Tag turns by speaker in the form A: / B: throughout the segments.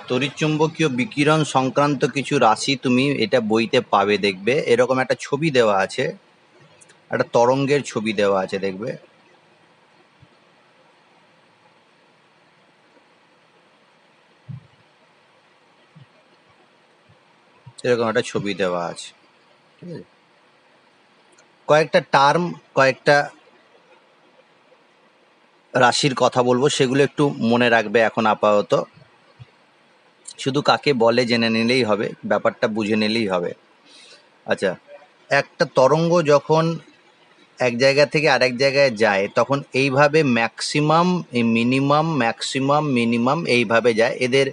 A: তড়িৎচুম্বকীয় বিকিরণ সংক্রান্ত কিছু রাশি তুমি এটা বইতে পাবে, দেখবে এরকম একটা ছবি দেওয়া আছে, একটা তরঙ্গের ছবি দেওয়া আছে, দেখবে এরকম একটা ছবি দেওয়া আছে, ঠিক আছে। কয়েকটা টার্ম, কয়েকটা রাশির কথা বলবো, সেগুলো একটু মনে রাখবে এখন আপাতত। শুধু কাকে বলে জেনে নিলেই হবে, ব্যাপারটা বুঝে নিলেই হবে। আচ্ছা, একটা তরঙ্গ যখন এক জায়গা থেকে আরেক জায়গায় যায় তখন এইভাবে ম্যাক্সিমাম, মিনিমাম, ম্যাক্সিমাম, মিনিমাম এইভাবে যায়। এদের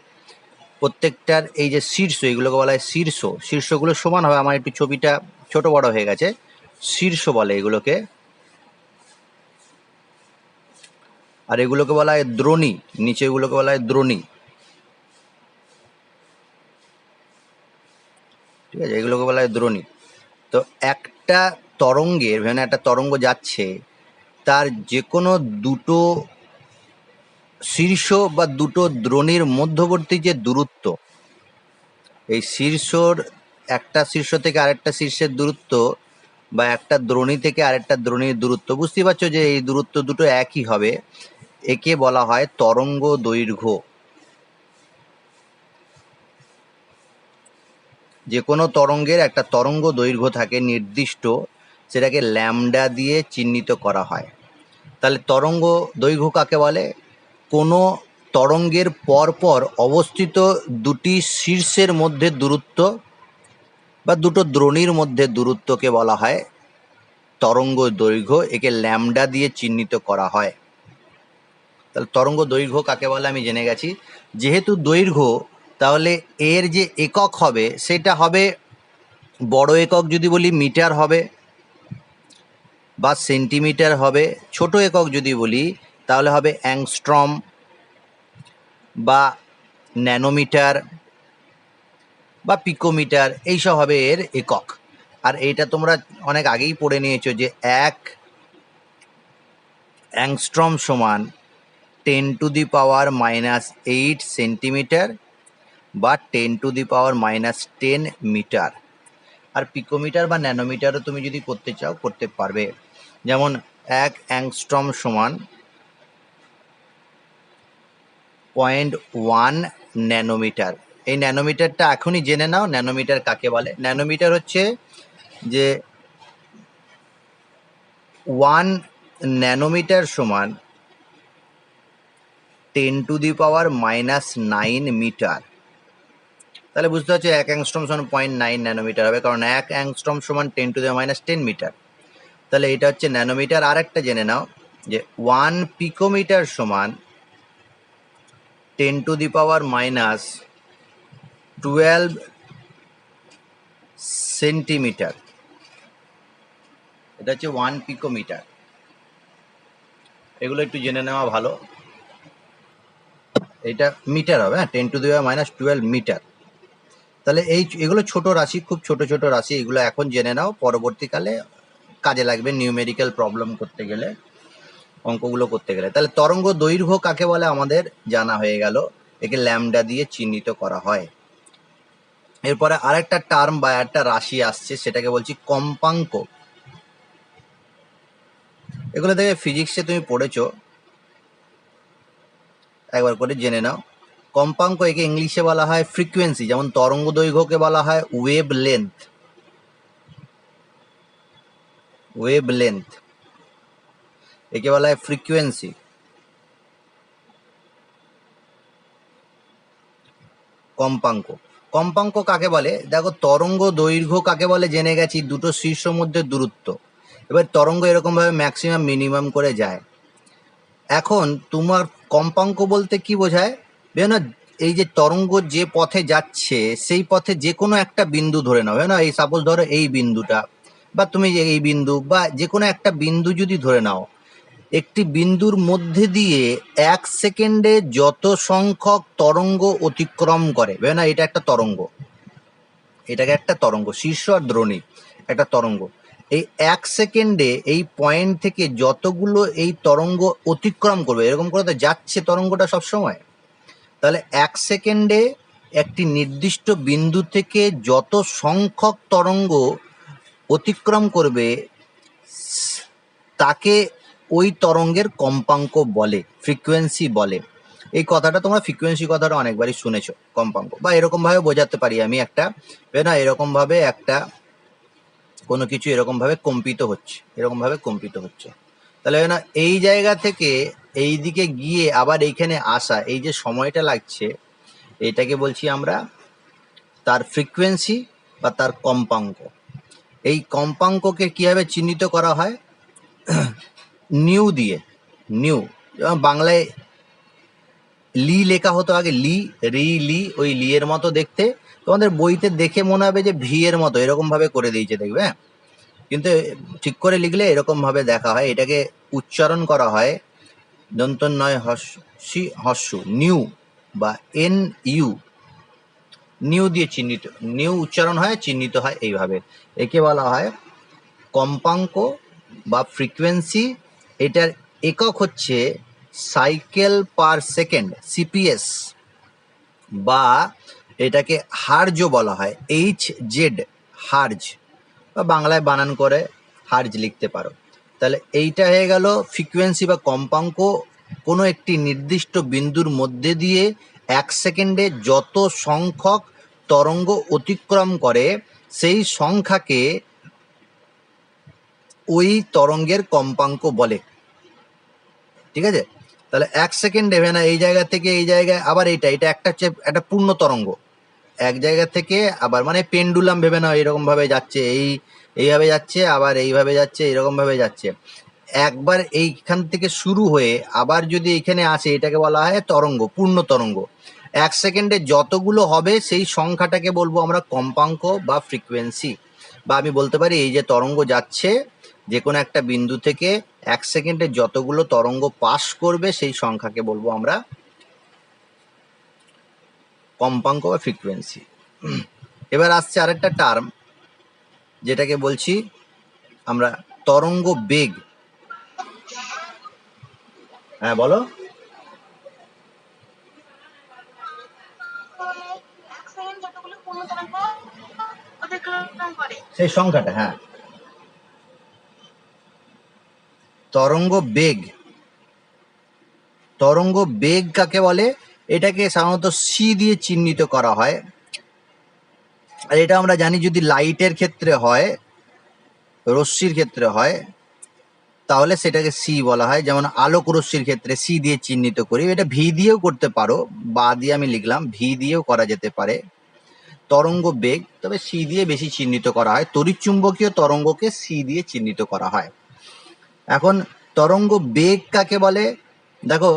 A: প্রত্যেকটার এই যে শীর্ষ, এগুলোকে বলা হয় শীর্ষ। শীর্ষগুলো সমান হবে, আমার একটু ছবিটা ছোট বড় হয়ে গেছে। শীর্ষ বলে এগুলোকে, আর এগুলোকে বলা হয় দ্রোণী। নিচে এগুলোকে বলা হয় দ্রোণী, ঠিক আছে, এগুলোকে বলা হয় দ্রোণী। তো একটা তরঙ্গের, মানে একটা তরঙ্গ যাচ্ছে, তার যে কোনো দুটো শীর্ষ বা দুটো দ্রোণীর মধ্যবর্তী যে দূরত্ব, এই শীর্ষর, একটা শীর্ষ থেকে আরেকটা শীর্ষের দূরত্ব, বা একটা দ্রোণী থেকে আরেকটা দ্রোণীর দূরত্ব, বুঝতেই পারছো যে এই দূরত্ব দুটো একই হবে। একে বলা হয় তরঙ্গ দৈর্ঘ্য। যে কোনো তরঙ্গের একটা তরঙ্গ দৈর্ঘ্য থাকে নির্দিষ্ট, সেটাকে ল্যামডা দিয়ে চিহ্নিত করা হয়। তাহলে তরঙ্গ দৈর্ঘ্য কাকে বলে? কোনো তরঙ্গের পরপর অবস্থিত দুটি শীর্ষের মধ্যে দূরত্ব বা দুটো দ্রোণীর মধ্যে দূরত্বকে বলা হয় তরঙ্গ দৈর্ঘ্য। একে ল্যামডা দিয়ে চিহ্নিত করা হয়। তাহলে তরঙ্গ দৈর্ঘ্য কাকে বলে আমি জেনে গেছি। যেহেতু দৈর্ঘ্য, তাহলে এর যে একক হবে সেটা হবে, বড় একক যদি বলি মিটার হবে বা সেন্টিমিটার হবে। ছোট একক যদি বলি তাহলে হবে অ্যাংস্ট্রম বা ন্যানোমিটার বা পিকোমিটার, এইসব হবে এর একক। আর এইটা তোমরা অনেক আগেই পড়ে নিয়েছো যে 1 অ্যাংস্ট্রম সমান 10⁻⁻8 সেন্টিমিটার বা 10⁻⁻10 মিটার। আর পিকোমিটার বা ন্যানোমিটারও তুমি যদি করতে চাও করতে পারবে। যেমন 1 অ্যাংস্ট্রম সমান 0.1 ন্যানোমিটার। এই ন্যানোমিটারটা এখনই জেনে নাও, ন্যানোমিটার কাকে বলে। ন্যানোমিটার হচ্ছে যে 1 ন্যানোমিটার সমান 10⁻⁻9 মিটার। তাহলে বুঝতে পারছো 1 অ্যাংস্ট্রম সমান 0.9 ন্যানোমিটার হবে, কারণ 1 অ্যাংস্ট্রম সমান 10⁻10 মিটার। তাহলে এটা হচ্ছে ন্যানোমিটার। আর একটা জেনে নাও যে 1 পিকোমিটার সমান 10⁻12 সেন্টিমিটার। এটা হচ্ছে 1 পিকোমিটার। এগুলো একটু জেনে নেওয়া ভালো। এটা মিটার হবে, হ্যাঁ, 10⁻12 মিটার। তাহলে এগুলো ছোট রাশি, খুব ছোট ছোট রাশি। এগুলো এখন জেনে নাও, পরবর্তীকালে কাজে লাগবে নিউমেরিক্যাল প্রবলেম করতে গেলে, অঙ্কগুলো করতে গেলে। তাহলে তরঙ্গ দৈর্ঘ্য কাকে বলে আমাদের জানা হয়ে গেল, একে ল্যামডা দিয়ে চিহ্নিত করা হয়। এরপরে আরেকটা টার্ম বা একটা রাশি আসছে, সেটাকে বলছি কম্পাঙ্ক। এগুলো থেকে ফিজিক্সে তুমি পড়েছো, একবার করে জেনে নাও। কম্পাঙ্ক, একে ইংলিশে বলা হয় ফ্রিকোয়েন্সি। যেমন তরঙ্গ দৈর্ঘ্যকে বলা হয় ওয়েভ লেন্থ, ওয়েভ লেন্থ। একে বলা হয় ফ্রিকোয়েন্সি। কম্পাঙ্ক, কম্পাঙ্ক কাকে বলে? দেখো, তরঙ্গ দৈর্ঘ্য কাকে বলে জেনে গেছি, দুটো শীর্ষ মধ্যে দূরত্ব। এবার তরঙ্গ এরকম ভাবে ম্যাক্সিমাম মিনিমাম করে যায়। এখন তোমার কম্পাঙ্ক বলতে কি বোঝায়? না, এই যে তরঙ্গ যে পথে যাচ্ছে সেই পথে যে কোনো একটা বিন্দু ধরে নাও, না, এই সাপোজ ধরো এই বিন্দুটা, বা তুমি এই বিন্দু বা যে কোনো একটা বিন্দু যদি ধরে নাও, একটি বিন্দুর মধ্যে দিয়ে 1 সেকেন্ডে যত সংখ্যক তরঙ্গ অতিক্রম করে, না, এটা একটা তরঙ্গ, এটাকে একটা তরঙ্গ, শীর্ষ আর দ্রোণী একটা তরঙ্গ। এই 1 সেকেন্ডে এই পয়েন্ট থেকে যতগুলো এই তরঙ্গ অতিক্রম করবে, এরকম করে তো যাচ্ছে তরঙ্গটা সবসময়। তাহলে 1 সেকেন্ডে একটি নির্দিষ্ট বিন্দু থেকে যত সংখ্যক তরঙ্গ অতিক্রম করবে তাকে ওই তরঙ্গের কম্পাঙ্ক বলে, ফ্রিকোয়েন্সি বলে। এই কথাটা তোমরা ফ্রিকোয়েন্সি কথাটা অনেকবারই শুনেছো, কম্পাঙ্ক। বা এরকমভাবে বোঝাতে পারি আমি একটা, না এরকমভাবে একটা কোনো কিছু এরকমভাবে কম্পিত হচ্ছে, এরকমভাবে কম্পিত হচ্ছে। তাহলে না এই জায়গা থেকে এই দিকে গিয়ে আবার এইখানে আসা, এই যে সময়টা লাগছে, এইটাকে বলছি আমরা তার ফ্রিকোয়েন্সি বা তার কম্পাঙ্ক। এই কম্পাঙ্ককে কিভাবে চিহ্নিত করা হয়? নিউ দিয়ে। নিউ, যেমন বাংলায় লি লেখা হতো আগে, লি, রি, লি, ওই লি এর মতো দেখতে। তোমাদের বইতে দেখে মনে হবে যে ভি এর মতো, এরকম ভাবে করে দিয়েছে দেখবে, কিন্তু ঠিক করে লিখলে এরকম ভাবে দেখা হয়। এটাকে উচ্চারণ করা হয় দন্ত নয় হস্যি হস্যু, নিউ বা এন ইউ, নিউ দিয়ে চিহ্নিত, নিউ উচ্চারণ হয়, চিহ্নিত হয় এইভাবে। একে বলা হয় কম্পাঙ্ক বা ফ্রিকোয়েন্সি। এটার একক হচ্ছে সাইকেল পার সেকেন্ড, সিপিএস, বা এটাকে হার্জও বলা হয়, এইচ জেড, হার্জ, বা বাংলায় বানান করে হার্জ লিখতে পারো। তাহলে এইটা হয়ে গেল ফ্রিকোয়েন্সি বা কম্পাঙ্ক। কোনো একটি নির্দিষ্ট বিন্দুর মধ্যে দিয়ে 1 সেকেন্ডে যত সংখ্যক তরঙ্গ অতিক্রম করে সেই সংখ্যাকে ওই তরঙ্গের কম্পাঙ্ক বলে। ঠিক আছে? তাহলে 1 সেকেন্ড দেবে না, এই জায়গা থেকে এই জায়গায় আবার এটা একটা হচ্ছে একটা পূর্ণ তরঙ্গ। এক জায়গা থেকে আবার মানে পেন্ডুলাম ভেবে না, এরকম ভাবে যাচ্ছে, এইভাবে যাচ্ছে, আবার এইভাবে যাচ্ছে, এরকম ভাবে যাচ্ছে। একবার এইখান থেকে শুরু হয়ে আবার যদি এখানে আসে, এটাকে বলা হয় তরঙ্গ, পূর্ণ তরঙ্গ। 1 সেকেন্ডে যতগুলো হবে সেই সংখ্যাটাকে বলবো আমরা কম্পাঙ্ক বা ফ্রিকোয়েন্সি। বা আমি বলতে পারি এই যে তরঙ্গ যাচ্ছে যে কোনো একটা বিন্দু থেকে 1 সেকেন্ডে যতগুলো তরঙ্গ পাস করবে সেই সংখ্যাকে বলবো আমরা কম্পাঙ্ক বা ফ্রিকোয়েন্সি। এবার আসছে আরেকটা টার্ম, যেটাকে বলছি আমরা তরঙ্গ বেগ। হ্যাঁ বলো। সেই সংখ্যাটা, হ্যাঁ, তরঙ্গ বেগ। তরঙ্গ বেগ কাকে বলে? এটাকে সাধারণত সি দিয়ে চিহ্নিত করা হয়। আর এটা আমরা জানি যদি লাইটের ক্ষেত্রে হয়, রশ্মির ক্ষেত্রে হয়, তাহলে সেটাকে সি বলা হয়। যেমন আলোক রশ্মির ক্ষেত্রে সি দিয়ে চিহ্নিত করি। এটা ভি দিয়েও করতে পারো, বা দিয়ে আমি লিখলাম, ভি দিয়েও করা যেতে পারে তরঙ্গ বেগ, তবে সি দিয়ে বেশি চিহ্নিত করা হয়। তড়িৎচুম্বকীয় তরঙ্গকে সি দিয়ে চিহ্নিত করা হয়। এখন তরঙ্গ বেগ কাকে বলে? দেখো,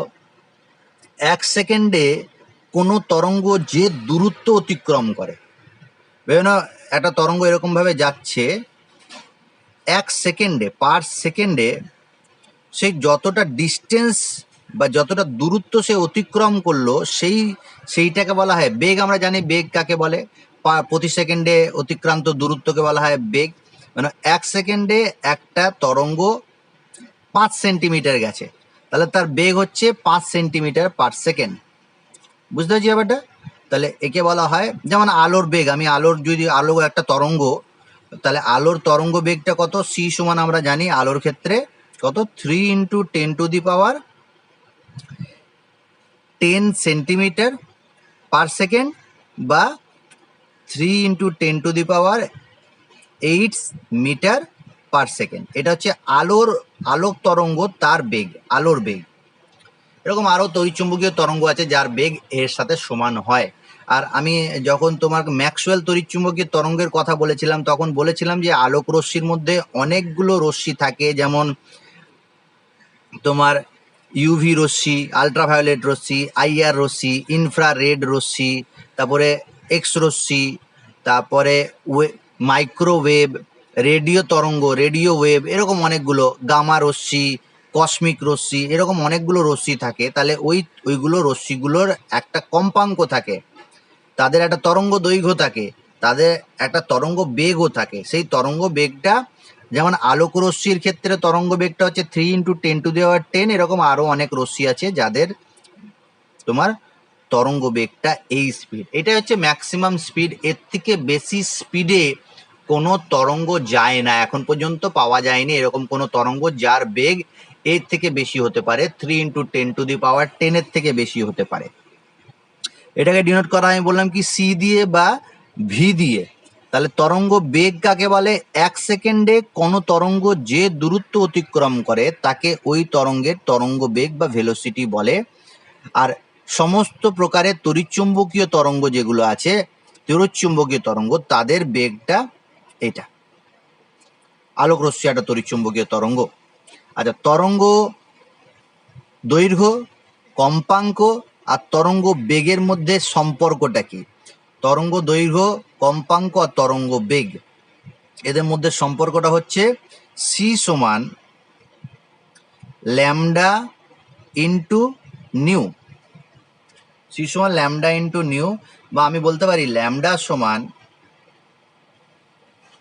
A: 1 সেকেন্ডে কোনো তরঙ্গ যে দূরত্ব অতিক্রম করে, ভেবে নাও একটা তরঙ্গ এরকম ভাবে যাচ্ছে, 1 সেকেন্ডে, পার সেকেন্ডে সে যতটা ডিস্টেন্স বা যতটা দূরত্ব সে অতিক্রম করলো সেইটাকে বলা হয় বেগ। আমরা জানি বেগ কাকে বলে, প্রতি সেকেন্ডে অতিক্রান্ত দূরত্বকে বলা হয় বেগ। মানে 1 সেকেন্ডে একটা তরঙ্গ 5 সেন্টিমিটার গেছে, তাহলে তার বেগ হচ্ছে 5 সেন্টিমিটার পার সেকেন্ড। বুঝতে পারছি ব্যাপারটা? তাহলে একে বলা হয়, যেমন আলোর বেগ, আমি যদি আলো একটা তরঙ্গ, তাহলে আলোর তরঙ্গ বেগটা কত? সি সমান আমরা জানি আলোর ক্ষেত্রে কত, 3 × 10⁻10 সেন্টিমিটার পার সেকেন্ড, বা 3 × 10⁸ মিটার পার সেকেন্ড। এটা হচ্ছে আলোক তরঙ্গ, তার বেগ, আলোর বেগ। এরকম আরো তড়িৎচুম্বকীয় তরঙ্গ আছে যার বেগ এর সাথে সমান হয়। আর আমি যখন তোমার ম্যাক্সওয়েল তড়িৎচুম্বকীয় তরঙ্গের কথা বলেছিলাম, তখন বলেছিলাম যে আলোক রশ্মির মধ্যে অনেকগুলো রশ্মি থাকে, যেমন তোমার ইউভি রশ্মি, আলট্রাভায়োলেট রশ্মি, আইআর রশ্মি, ইনফ্রারেড রশ্মি, তারপরে এক্স রশ্মি, তারপরে মাইক্রোওয়েভ, রেডিও তরঙ্গ, রেডিও ওয়েভ, এরকম অনেকগুলো, গামা রশ্মি, কসমিক রশ্মি, এরকম অনেকগুলো রশ্মি থাকে। তাহলে ওইগুলো রশ্মিগুলোর একটা কম্পাঙ্ক থাকে, তাদের একটা তরঙ্গ দৈর্ঘ্য থাকে, তাদের একটা তরঙ্গ বেগও থাকে। সেই তরঙ্গ বেগটা, যেমন আলোক রশ্মির ক্ষেত্রে তরঙ্গ বেগটা হচ্ছে 3 × 10⁻10, এরকম আরো অনেক রশ্মি আছে যাদের তোমার তরঙ্গ বেগটা এই স্পিড, এটা হচ্ছে ম্যাক্সিমাম স্পিড। এর থেকে বেশি স্পিডে কোনো তরঙ্গ যায় না, এখন পর্যন্ত পাওয়া যায়নি এরকম কোনো তরঙ্গ যার বেগ এর থেকে বেশি হতে পারে। 3 × 10⁻10 এর থেকে বেশি হতে পারে। এটাকে ডিনোট করা আমি বললাম কি সি দিয়ে বা ভি দিয়ে। তাহলে তরঙ্গ বেগ কাকে বলে? 1 সেকেন্ডে কোনো তরঙ্গ যে দূরত্ব অতিক্রম করে তাকে ওই তরঙ্গের তরঙ্গ বেগ বা ভেলোসিটি বলে। আর সমস্ত প্রকারের তড়িৎচুম্বকীয় তরঙ্গ যেগুলো আছে, তড়িৎচুম্বকীয় তরঙ্গ, তাদের বেগটা এটা। আলোক রশ্মি একটা তড়িৎচুম্বকীয় তরঙ্গ। আচ্ছা, তরঙ্গ দৈর্ঘ্য, কম্পাঙ্ক আর তরঙ্গ বেগের মধ্যে সম্পর্কটা কি? তরঙ্গ দৈর্ঘ্য, কম্পাঙ্ক আর তরঙ্গ বেগ, এদের মধ্যে সম্পর্কটা হচ্ছে সি সমান ল্যামডা ইন্টু নিউ। সি সমান ল্যামডা ইন্টু নিউ, বা আমি বলতে পারি ল্যামডা সমান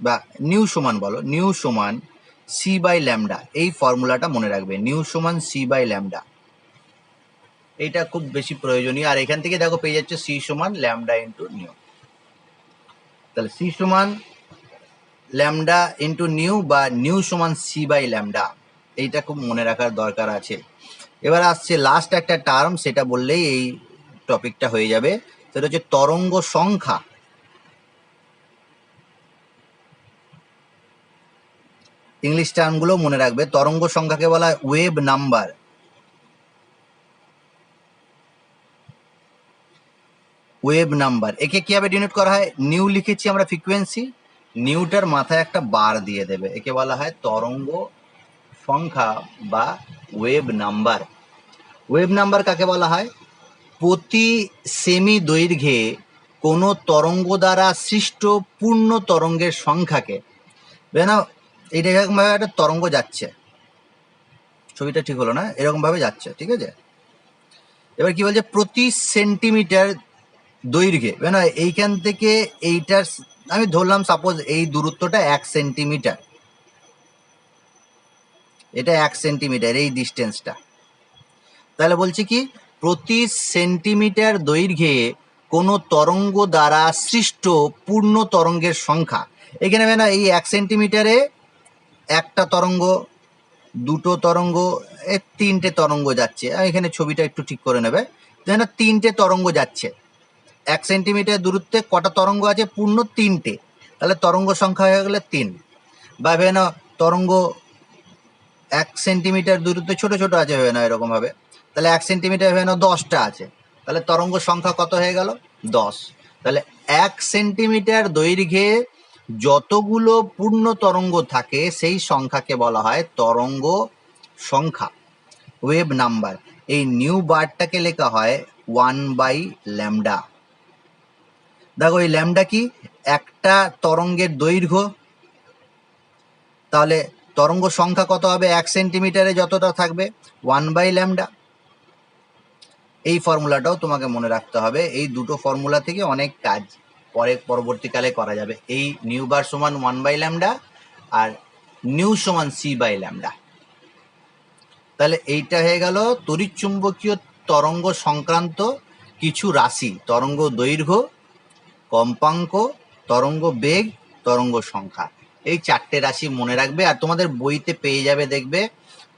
A: বা নিউ সমান, বলো নিউ সমান সি বাই ল্যামডা। এই ফর্মুলাটা মনে রাখবে, নিউ সমান সি বাই ল্যামডা, এইটা খুব বেশি প্রয়োজনীয়। আর এখান থেকে দেখো পেয়ে যাচ্ছে সি সমান ল্যামডা ইন্টু নিউ। তাহলে সি সমান ল্যামডা ইন্টু নিউ বা নিউ সমান সি বাই ল্যামডা, এইটা খুব মনে রাখার দরকার আছে। এবার আসছে লাস্ট একটা টার্ম, সেটা বললেই এই টপিকটা হয়ে যাবে, সেটা হচ্ছে তরঙ্গ সংখ্যা। ইংলিশ টার্মগুলো মনে রাখবে। তরঙ্গ সংখ্যাকে বলা হয় ওয়েভ নাম্বার। ওয়েভ নাম্বার একে কিভাবে ডিনোট করা হয়? নিউ লিখেছি আমরা ফ্রিকোয়েন্সি, নিউটার মাথায় একটা বার দিয়ে দেবে, একে বলা হয় তরঙ্গ সংখ্যা বা ওয়েভ নাম্বার। ওয়েভ নাম্বার কাকে বলা হয়? প্রতি সেমি দৈর্ঘ্যে কোনো তরঙ্গ দ্বারা সৃষ্ট পূর্ণ তরঙ্গের সংখ্যাকে, না এইটা এরকম ভাবে একটা তরঙ্গ যাচ্ছে, ছবিটা ঠিক হলো না, এরকম ভাবে যাচ্ছে, ঠিক আছে। এবার কি বলছে? প্রতি সেন্টিমিটার দৈর্ঘ্যে, না এইখান থেকে এইটার, আমি ধরলাম সাপোজ এই দূরত্বটা 1 সেন্টিমিটার, এটা 1 সেন্টিমিটার এই ডিস্টেন্সটা। তাহলে বলছি কি প্রতি সেন্টিমিটার দৈর্ঘ্যে কোনো তরঙ্গ দ্বারা সৃষ্ট পূর্ণ তরঙ্গের সংখ্যা। এখানে না এই 1 সেন্টিমিটারে একটা তরঙ্গ, দুটো তরঙ্গ, 3টে তরঙ্গ যাচ্ছে। এখানে ছবিটা একটু ঠিক করে নেবে, যেন 3টে তরঙ্গ যাচ্ছে। 1 সেন্টিমিটার দূরত্বে কটা তরঙ্গ আছে? পূর্ণ 3টে। তাহলে তরঙ্গ সংখ্যা হয়ে গেলে 3। বা ভেবে নাও তরঙ্গ 1 সেন্টিমিটার দূরত্বে ছোট ছোট আছে, ভেবে নাও এরকম ভাবে, তাহলে 1 সেন্টিমিটার ভেবে নাও 10টা আছে, তাহলে তরঙ্গ সংখ্যা কত হয়ে গেল? 10। তাহলে 1 সেন্টিমিটার দৈর্ঘ্যে যতগুলো পূর্ণ তরঙ্গ থাকে সেই সংখ্যাকে বলা হয় তরঙ্গ সংখ্যা, ওয়েভ নাম্বার। এই নিউ বারটাকে লেখা হয় 1/λ। দেখো এই ল্যামডা কি? একটা তরঙ্গের দৈর্ঘ্য, তাহলে তরঙ্গ সংখ্যা কত হবে? 1 সেন্টিমিটারে যতটা থাকবে 1/λ। এই ফর্মুলাটাও তোমাকে মনে রাখতে হবে। এই দুটো ফর্মুলা থেকে অনেক কাজ পরবর্তীকালে করা যাবে। এই নিউ বার সমান 1/λ আর নিউ সমান c/λ। তাহলে এইটা হয়ে গেল তড়িৎচুম্বকীয় তরঙ্গ সংক্রান্ত কিছু রাশি: তরঙ্গ দৈর্ঘ্য, কম্পাঙ্ক, তরঙ্গ বেগ, তরঙ্গ সংখ্যা। এই 4টে রাশি মনে রাখবে। আর তোমাদের বইতে পেয়ে যাবে, দেখবে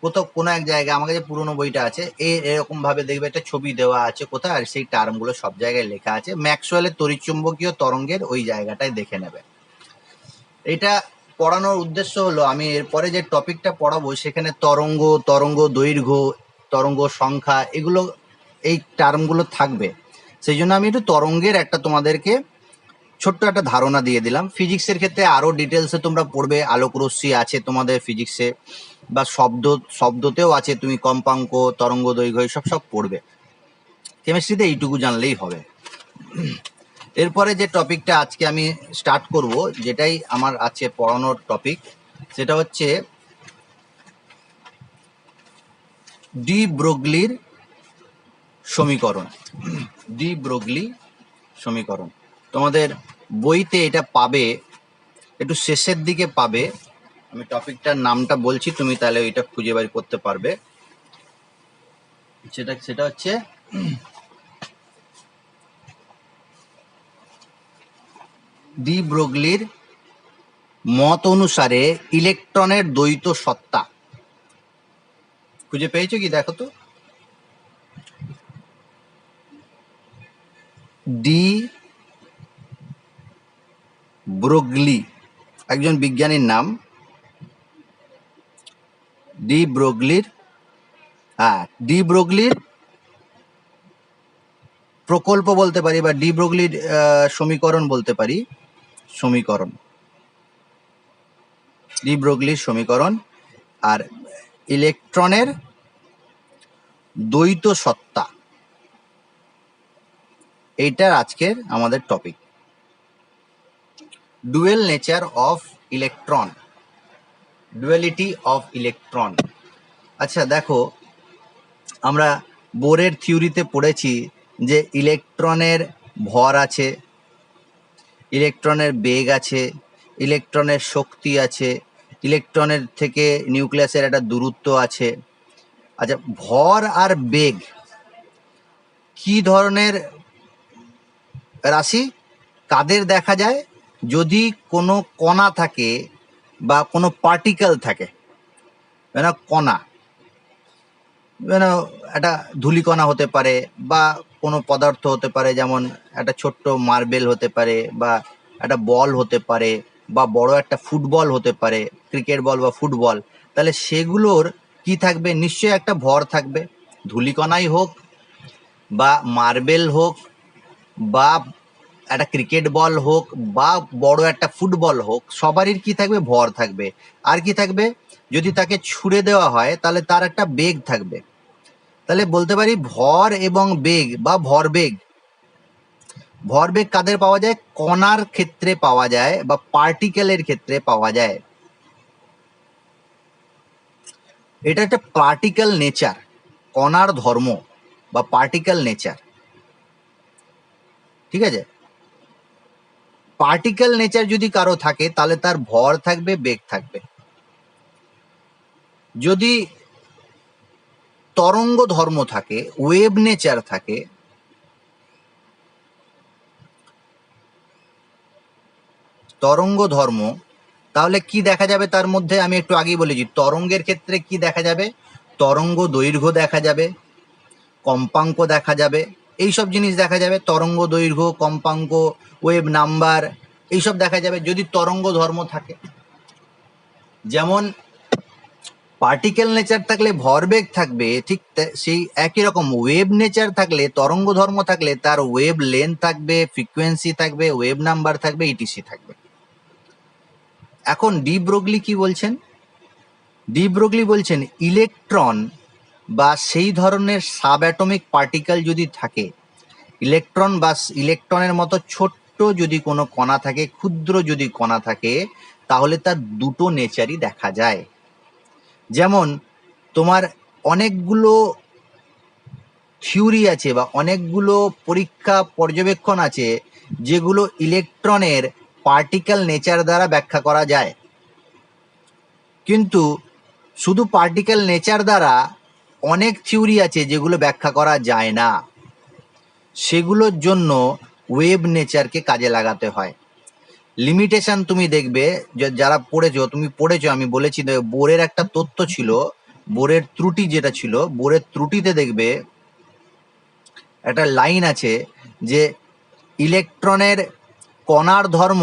A: কোথাও কোনো এক জায়গায়, আমার কাছে পুরোনো বইটা আছে, এরকম ভাবে দেখবে একটা ছবি দেওয়া আছে কোথায়, আর সেই টার্মগুলো সব জায়গায় লেখা আছে। ম্যাক্সওয়েলের তড়িৎচুম্বকীয় তরঙ্গের ওই জায়গাটায় দেখে নেবে। এটা পড়ানোর উদ্দেশ্য হলো আমি এরপরে যে টপিকটা পড়াবো সেখানে তরঙ্গ, তরঙ্গ দৈর্ঘ্য, তরঙ্গ সংখ্যা, এগুলো এই টার্মগুলো থাকবে। সেই জন্য আমি একটু তরঙ্গের একটা তোমাদেরকে ছোট্ট একটা ধারণা দিয়ে দিলাম। ফিজিক্সের ক্ষেত্রে আরো ডিটেলসে তোমরা পড়বে, আলোক রশ্মি আছে তোমাদের ফিজিক্সে, বা শব্দতেও আছে, তুমি কম্পাঙ্ক, তরঙ্গ দৈর্ঘ্য সব পড়বে। কেমিস্ট্রিতে এইটুকু জানলেই হবে। এরপরে যে টপিকটা আজকে আমি স্টার্ট করব, যেটাই আমার আছে পড়ানোর টপিক, সেটা হচ্ছে ডি ব্রোগলির সমীকরণ। ডি ব্রোগলি সমীকরণ তোমাদের বইতে এটা পাবে, একটু শেষের দিকে পাবে। আমি টপিকটার নামটা বলছি, তুমি তাহলে ওইটা খুঁজে বের করতে পারবে। সেটা হচ্ছে ডি ব্রগলির মত অনুসারে ইলেকট্রনের দ্বৈত সত্তা। খুঁজে পেয়েছো কি দেখো তো? ডি ব্রগলি একজন বিজ্ঞানীর নাম। ডি ব্রগলির ডি ব্রগলির প্রকল্প বলতে পারি বা ডি ব্রগলির সমীকরণ বলতে পারি। সমীকরণ, ডি ব্রগলির সমীকরণ আর ইলেকট্রনের দ্বৈত সত্তা, এইটার আজকের আমাদের topic. Dual nature of electron, duality of electron. আচ্ছা দেখো, আমরা বোরের থিওরিতে পড়েছি যে ইলেকট্রনের ভর আছে, ইলেকট্রনের বেগ আছে, ইলেকট্রনের শক্তি আছে, ইলেকট্রনের থেকে নিউক্লিয়াসের একটা দূরত্ব আছে। আচ্ছা, ভর আর বেগ কি ধরনের রাশি? কাদের দেখা যায়? যদি কোনো কণা থাকে বা কোনো পার্টিকেল থাকে, কণা, একটা ধূলিকণা হতে পারে বা কোনো পদার্থ হতে পারে, যেমন একটা ছোট্ট মার্বেল হতে পারে বা একটা বল হতে পারে বা বড় একটা ফুটবল হতে পারে, ক্রিকেট বল বা ফুটবল। তাহলে সেগুলোর কি থাকবে? নিশ্চয়ই একটা ভর থাকবে। ধূলিকণাই হোক বা মার্বেল হোক বা একটা ক্রিকেট বল হোক বা বড় একটা ফুটবল হোক, সবারই কি থাকবে? ভর থাকবে। আর কি থাকবে? যদি তাকে ছুড়ে দেওয়া হয় তাহলে তার একটা বেগ থাকবে। তাহলে বলতে পারি ভর এবং বেগ বা ভরবেগ। ভরবেগ কাদের পাওয়া যায়? কণার ক্ষেত্রে পাওয়া যায় বা পার্টিকেলের ক্ষেত্রে পাওয়া যায়। এটা একটা পার্টিকেল নেচার, কণার ধর্ম বা পার্টিকেল নেচার। ঠিক আছে? পার্টিকেল নেচার যদি কারো থাকে তাহলে তার ভর থাকবে, বেগ থাকবে। যদি তরঙ্গ ধর্ম থাকে, ওয়েভ নেচার থাকে, তরঙ্গ ধর্ম, তাহলে কি দেখা যাবে তার মধ্যে? আমি একটু আগেই বলেছি, তরঙ্গের ক্ষেত্রে কি দেখা যাবে? তরঙ্গ দৈর্ঘ্য দেখা যাবে, কম্পাঙ্ক দেখা যাবে, এইসব জিনিস দেখা যাবে। তরঙ্গ দৈর্ঘ্য, কম্পাঙ্ক, ওয়েভ নাম্বার, এইসব দেখা যাবে যদি তরঙ্গ ধর্ম থাকে। যেমন পার্টিকেল নেচার থাকলে ভরবেগ থাকবে, ঠিক সেই একই রকম ওয়েভ নেচার থাকলে, তরঙ্গ ধর্ম থাকলে তার ওয়েভ লেন্থ থাকবে, ফ্রিকোয়েন্সি থাকবে, ওয়েভ নাম্বার থাকবে, ইটিসি থাকবে। এখন ডি ব্রগলি কি বলছেন? ডি ব্রগলি বলছেন ইলেকট্রন বা সেই ধরনের সাব অ্যাটমিক পার্টিকেল যদি থাকে, ইলেকট্রন বা ইলেকট্রনের মতো ছোট্ট যদি কোনো কণা থাকে, ক্ষুদ্র যদি কণা থাকে, তাহলে তার দুটো নেচারই দেখা যায়। যেমন তোমার অনেকগুলো থিওরি আছে বা অনেকগুলো পরীক্ষা পর্যবেক্ষণ আছে যেগুলো ইলেকট্রনের পার্টিকেল নেচার দ্বারা ব্যাখ্যা করা যায়, কিন্তু শুধু পার্টিকেল নেচার দ্বারা অনেক থিওরি আছে যেগুলো ব্যাখ্যা করা যায় না। সেগুলোর জন্য ওয়েভ নেচারকে কাজে লাগাতে হয়। লিমিটেশন তুমি দেখবে, যারা পড়েছো, তুমি পড়েছো, আমি বলেছি, বোরের একটা তথ্য ছিল, বোরের ত্রুটি যেটা ছিল, বোরের ত্রুটিতে দেখবে একটা লাইন আছে যে ইলেকট্রনের কণার ধর্ম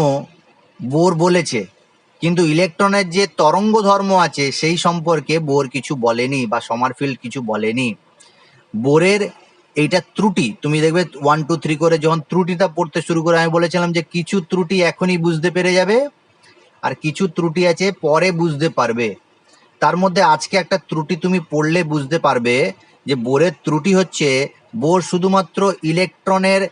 A: বোর বলেছে, কিন্তু ইলেকট্রনের যে তরঙ্গ ধর্ম আছে সেই সম্পর্কে বোর কিছু বলেনি বা সমারফিল্ড কিছু বলেনি। বোরের এইটা ত্রুটি, তুমি দেখবে 1 2 3 করে যখন ত্রুটিটা পড়তে শুরু করে, আমি বলেছিলাম যে কিছু ত্রুটি এখনই বুঝতে পেরে যাবে আর কিছু ত্রুটি আছে পরে বুঝতে পারবে। তার মধ্যে আজকে একটা ত্রুটি তুমি পড়লে বুঝতে পারবে যে বোরের ত্রুটি হচ্ছে, বোর শুধুমাত্র ইলেকট্রনের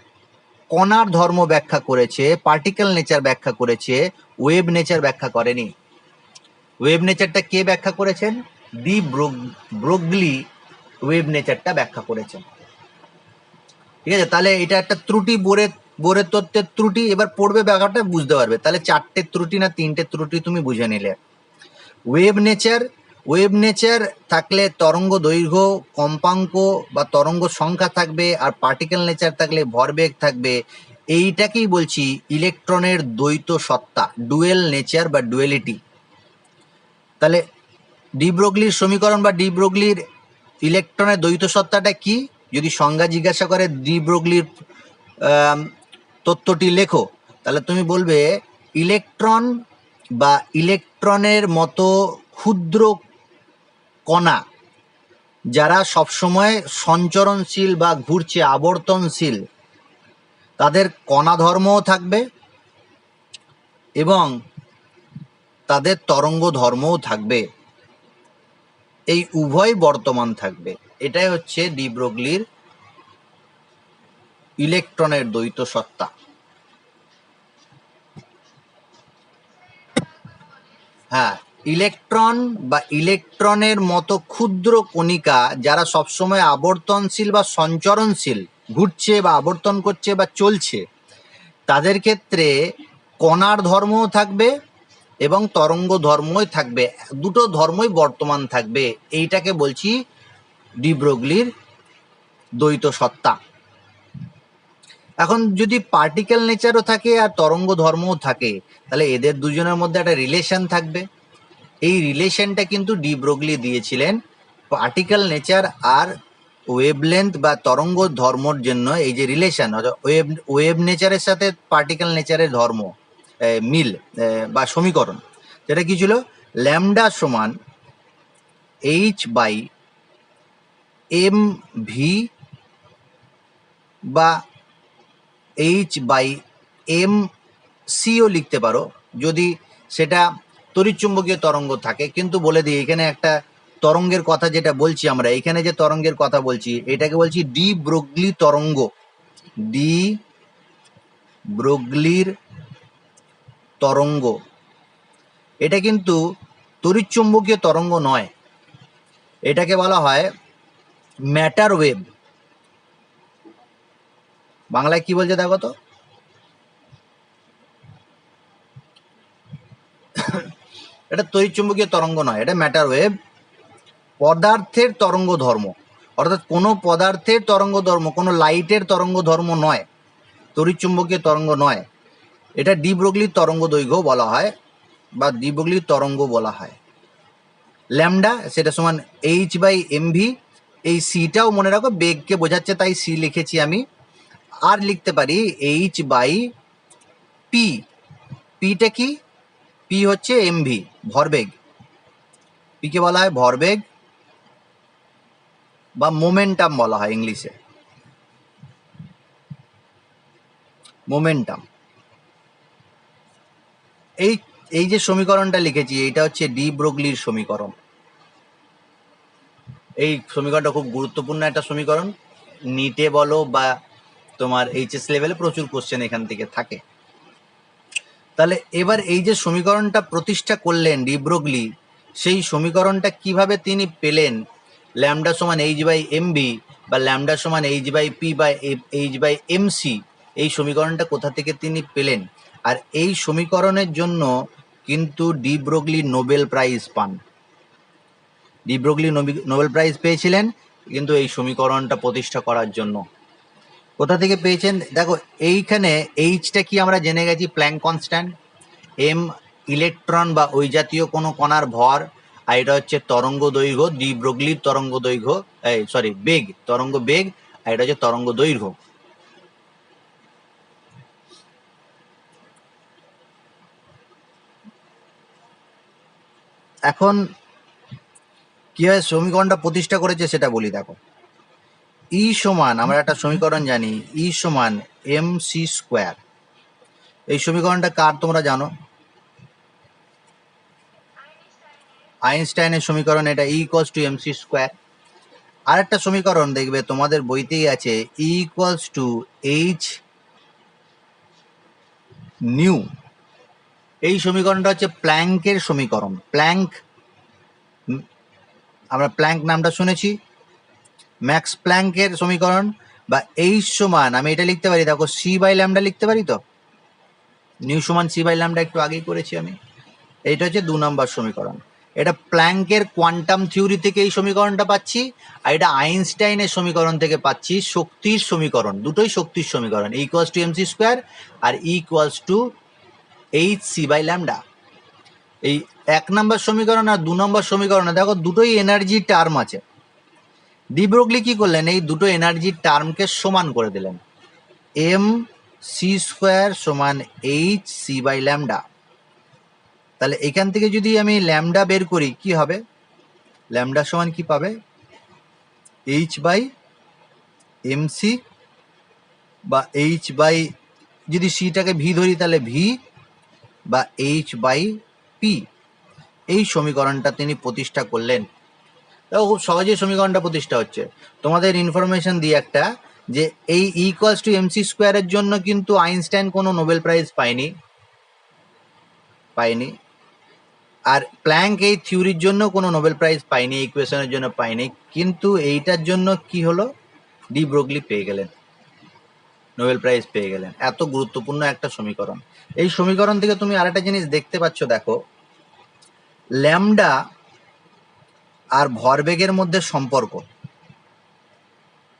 A: কণার ধর্ম ব্যাখ্যা করেছে, পার্টিকেল নেচার ব্যাখ্যা করেছে, ওয়েভ নেচার ব্যাখ্যা করেনি। ওয়েভ নেচারটা কে ব্যাখ্যা করেছেন? ডি ব্রগলি ওয়েভ নেচারটা ব্যাখ্যা করেছেন। ঠিক আছে? তাহলে এটা একটা ত্রুটি, বোরের তত্ত্বের ত্রুটি। এবার পড়বে ব্যাখ্যাটা বুঝতে পারবে। তাহলে 4টে ত্রুটি না 3টে ত্রুটি তুমি বুঝে নিলে। ওয়েভ নেচার, ওয়েভ নেচার থাকলে তরঙ্গ দৈর্ঘ্য, কম্পাঙ্ক বা তরঙ্গ সংখ্যা থাকবে, আর পার্টিকেল নেচার থাকলে ভরবেগ থাকবে। এইটাকেই বলছি ইলেকট্রনের দ্বৈত সত্তা, ডুয়েল নেচার বা ডুয়েলিটি। তাহলে ডি ব্রগলির সমীকরণ বা ডি ব্রগলির ইলেকট্রনের দ্বৈত সত্তাটা কি? যদি সংজ্ঞা জিজ্ঞাসা করে ডি ব্রগলির তত্ত্বটি লেখো, তাহলে তুমি বলবে ইলেকট্রন বা ইলেকট্রনের মতো ক্ষুদ্র কণা যারা সবসময় সঞ্চরণশীল বা ঘুরছে আবর্তনশীল, তাদের কণা ধর্মও থাকবে এবং তাদের তরঙ্গ ধর্মও থাকবে, এই উভয় বর্তমান থাকবে। এটাই হচ্ছে ডি ব্রগলির ইলেকট্রনের দ্বৈত সত্তা। হ্যাঁ, ইলেকট্রন বা ইলেকট্রনের মতো ক্ষুদ্র কণিকা যারা সবসময় আবর্তনশীল বা সঞ্চরণশীল, ঘুরছে বা আবর্তন করছে বা চলছে, তাদের ক্ষেত্রে কণার ধর্মও থাকবে এবং তরঙ্গ ধর্মই থাকবে, দুটো ধর্মই বর্তমান থাকবে। এইটাকে বলছি ডি ব্রগলির দ্বৈত সত্তা। এখন যদি পার্টিকেল নেচারও থাকে আর তরঙ্গ ধর্মও থাকে, তাহলে এদের দুজনের মধ্যে একটা রিলেশন থাকবে। এই রিলেশনটা কিন্তু ডি ব্রগলি দিয়েছিলেন পার্টিকেল নেচার আর ওয়েভলেন্থ বা তরঙ্গ ধর্মর জন্য। এই যে রিলেশন, ওয়েভ নেচারের সাথে পার্টিকেল নেচারের ধর্ম মিল বা সমীকরণ, যেটা কি ছিল, ল্যামডা সমান এইচ বাই এম ভি বা এইচ বাই এম সিও লিখতে পারো যদি সেটা তড়িৎচুম্বকীয় তরঙ্গ থাকে। কিন্তু বলে দিই, এখানে একটা তরঙ্গের কথা যেটা বলছি আমরা, এখানে যে তরঙ্গের কথা বলছি এটাকে বলছি ডি ব্রগলি তরঙ্গ। ডি ব্রগলির তরঙ্গ, এটা কিন্তু তড়িৎচুম্বকীয় তরঙ্গ নয়, এটাকে বলা হয় ম্যাটার ওয়েভ। বাংলায় কি বলছে দেখো তো, এটা তড়িৎচুম্বকীয় তরঙ্গ নয়, এটা ম্যাটার ওয়েভ। পদার্থের তরঙ্গ ধর্ম, অর্থাৎ কোনো পদার্থের তরঙ্গ ধর্ম, কোনো লাইটের তরঙ্গ ধর্ম নয়, তড়িৎচুম্বকীয় তরঙ্গ নয়। এটা ডি ব্রগলির তরঙ্গ দৈর্ঘ্য বলা হয় বা ডি ব্রগলির তরঙ্গ বলা হয়। ল্যামডা সেটা সমান এইচ বাই এম ভি। এই সিটাও মনে রাখো, বেগকে বোঝাচ্ছে তাই সি লিখেছি আমি। আর লিখতে পারি এইচ বাই পি। পিটা কি? পি হচ্ছে এম ভি, ভরবেগ। পিকে বলা হয় ভরবেগ বা মোমেন্টাম বলা হয় ইংলিশে, মোমেন্টাম। এই এই যে সমীকরণটা লিখেছি এটা হচ্ছে ডি ব্রগলির সমীকরণ। এই সমীকরণটা খুব গুরুত্বপূর্ণ একটা সমীকরণ, নিটে বলো বা তোমার এইচএস লেভেলে প্রচুর কোশ্চেন এখান থেকে থাকে। তাহলে এবার এই যে সমীকরণটা প্রতিষ্ঠা করলেন ডি ব্রগলি, সেই সমীকরণটা কিভাবে তিনি পেলেন, ল্যামডা সমান এইচ বাই এম ভি বা ল্যামডা সমান এইচ বাই পি বা এইচ বাই এম সি, এই সমীকরণটা কোথা থেকে তিনি পেলেন? আর এই সমীকরণের জন্য কিন্তু ডি ব্রগলি নোবেল প্রাইজ পান। ডি ব্রগলি নোবেল প্রাইজ পেয়েছিলেন কিন্তু এই সমীকরণটা প্রতিষ্ঠা করার জন্য। কোথা থেকে পেয়েছেন দেখো, এইখানে এইচটা কি আমরা জেনে গেছি, প্ল্যাঙ্ক কনস্ট্যান্ট। এম ইলেকট্রন বা ওই জাতীয় কোনো কণার ভর, আর এটা হচ্ছে তরঙ্গ দৈর্ঘ্য, ডি ব্রগলির তরঙ্গ দৈর্ঘ্য, বেগ, তরঙ্গ বেগ, আর এটা হচ্ছে তরঙ্গ দৈর্ঘ্য। এখন কিভাবে সমীকরণটা প্রতিষ্ঠা করেছে সেটা বলি। দেখো, ই সমান, আমরা একটা সমীকরণ জানি, ই সমান এম সি স্কোয়ার। এই সমীকরণটা কার তোমরা জানো? আইনস্টাইনের সমীকরণ এটা, E equals to M C square. আর একটা সমীকরণ দেখবে তোমাদের বইতেই আছে, E equals to H nu. এই সমীকরণটা হচ্ছে প্ল্যাঙ্কের সমীকরণ। প্ল্যাঙ্ক, আমরা প্ল্যাঙ্ক নামটা শুনেছি, ম্যাক্স প্ল্যাঙ্কের সমীকরণ। বা এইচ সমান, আমি এটা লিখতে পারি, দেখো সি বাই ল্যামডা লিখতে পারি তো, নিউ সমান সি বাই ল্যামডা একটু আগেই করেছি আমি। এইটা হচ্ছে 2 নম্বর সমীকরণ। এটা প্ল্যাঙ্কের কোয়ান্টাম থিওরি থেকে এই সমীকরণটা পাচ্ছি, আর এটা আইনস্টাইনের সমীকরণ থেকে পাচ্ছি, শক্তির সমীকরণ, দুটোই শক্তির সমীকরণ, ইকুয়ালস টু এমসি স্কোয়ার আর equals to H C by lambda. এই 1 নম্বর সমীকরণ আর 2 নম্বর সমীকরণে দেখো দুটোই এনার্জি টার্ম আছে। ডি ব্রগলি কি করলেন, এই দুটো এনার্জি টার্মকে সমান করে দিলেন, এম সি স্কোয়ার সমান এইচ সি বাই ল্যামডা। তাহলে এখান থেকে যদি আমি ল্যামডা বের করি কি হবে, ল্যামডা সমান কি পাবে, এইচ বাই এম সি বা এইচ বাই, যদি সিটাকে ভি ধরি তাহলে ভি বা এইচ বাই পি। এই সমীকরণটা তিনি প্রতিষ্ঠা করলেন। দেখো খুব সহজেই সমীকরণটা প্রতিষ্ঠা হচ্ছে। তোমাদের ইনফরমেশন দিই একটা, যে এই ইকুয়ালস টু এমসি স্কোয়ারের জন্য কিন্তু আইনস্টাইন কোনো নোবেল প্রাইজ পায়নি, আর প্ল্যাঙ্ক এই থিওরির জন্য কোনো নোবেল প্রাইজ পায়নি, এই ইকুয়েশনের জন্য পায়নি, কিন্তু এইটার জন্য কি হলো, ডি ব্রগলি পেয়ে গেলেন, নোবেল প্রাইজ পেয়ে গেলেন। এত গুরুত্বপূর্ণ একটা সমীকরণ। এই সমীকরণ থেকে তুমি আরেকটা জিনিস দেখতে পাচ্ছ, দেখো ল্যামডা আর ভরবেগের মধ্যে সম্পর্ক,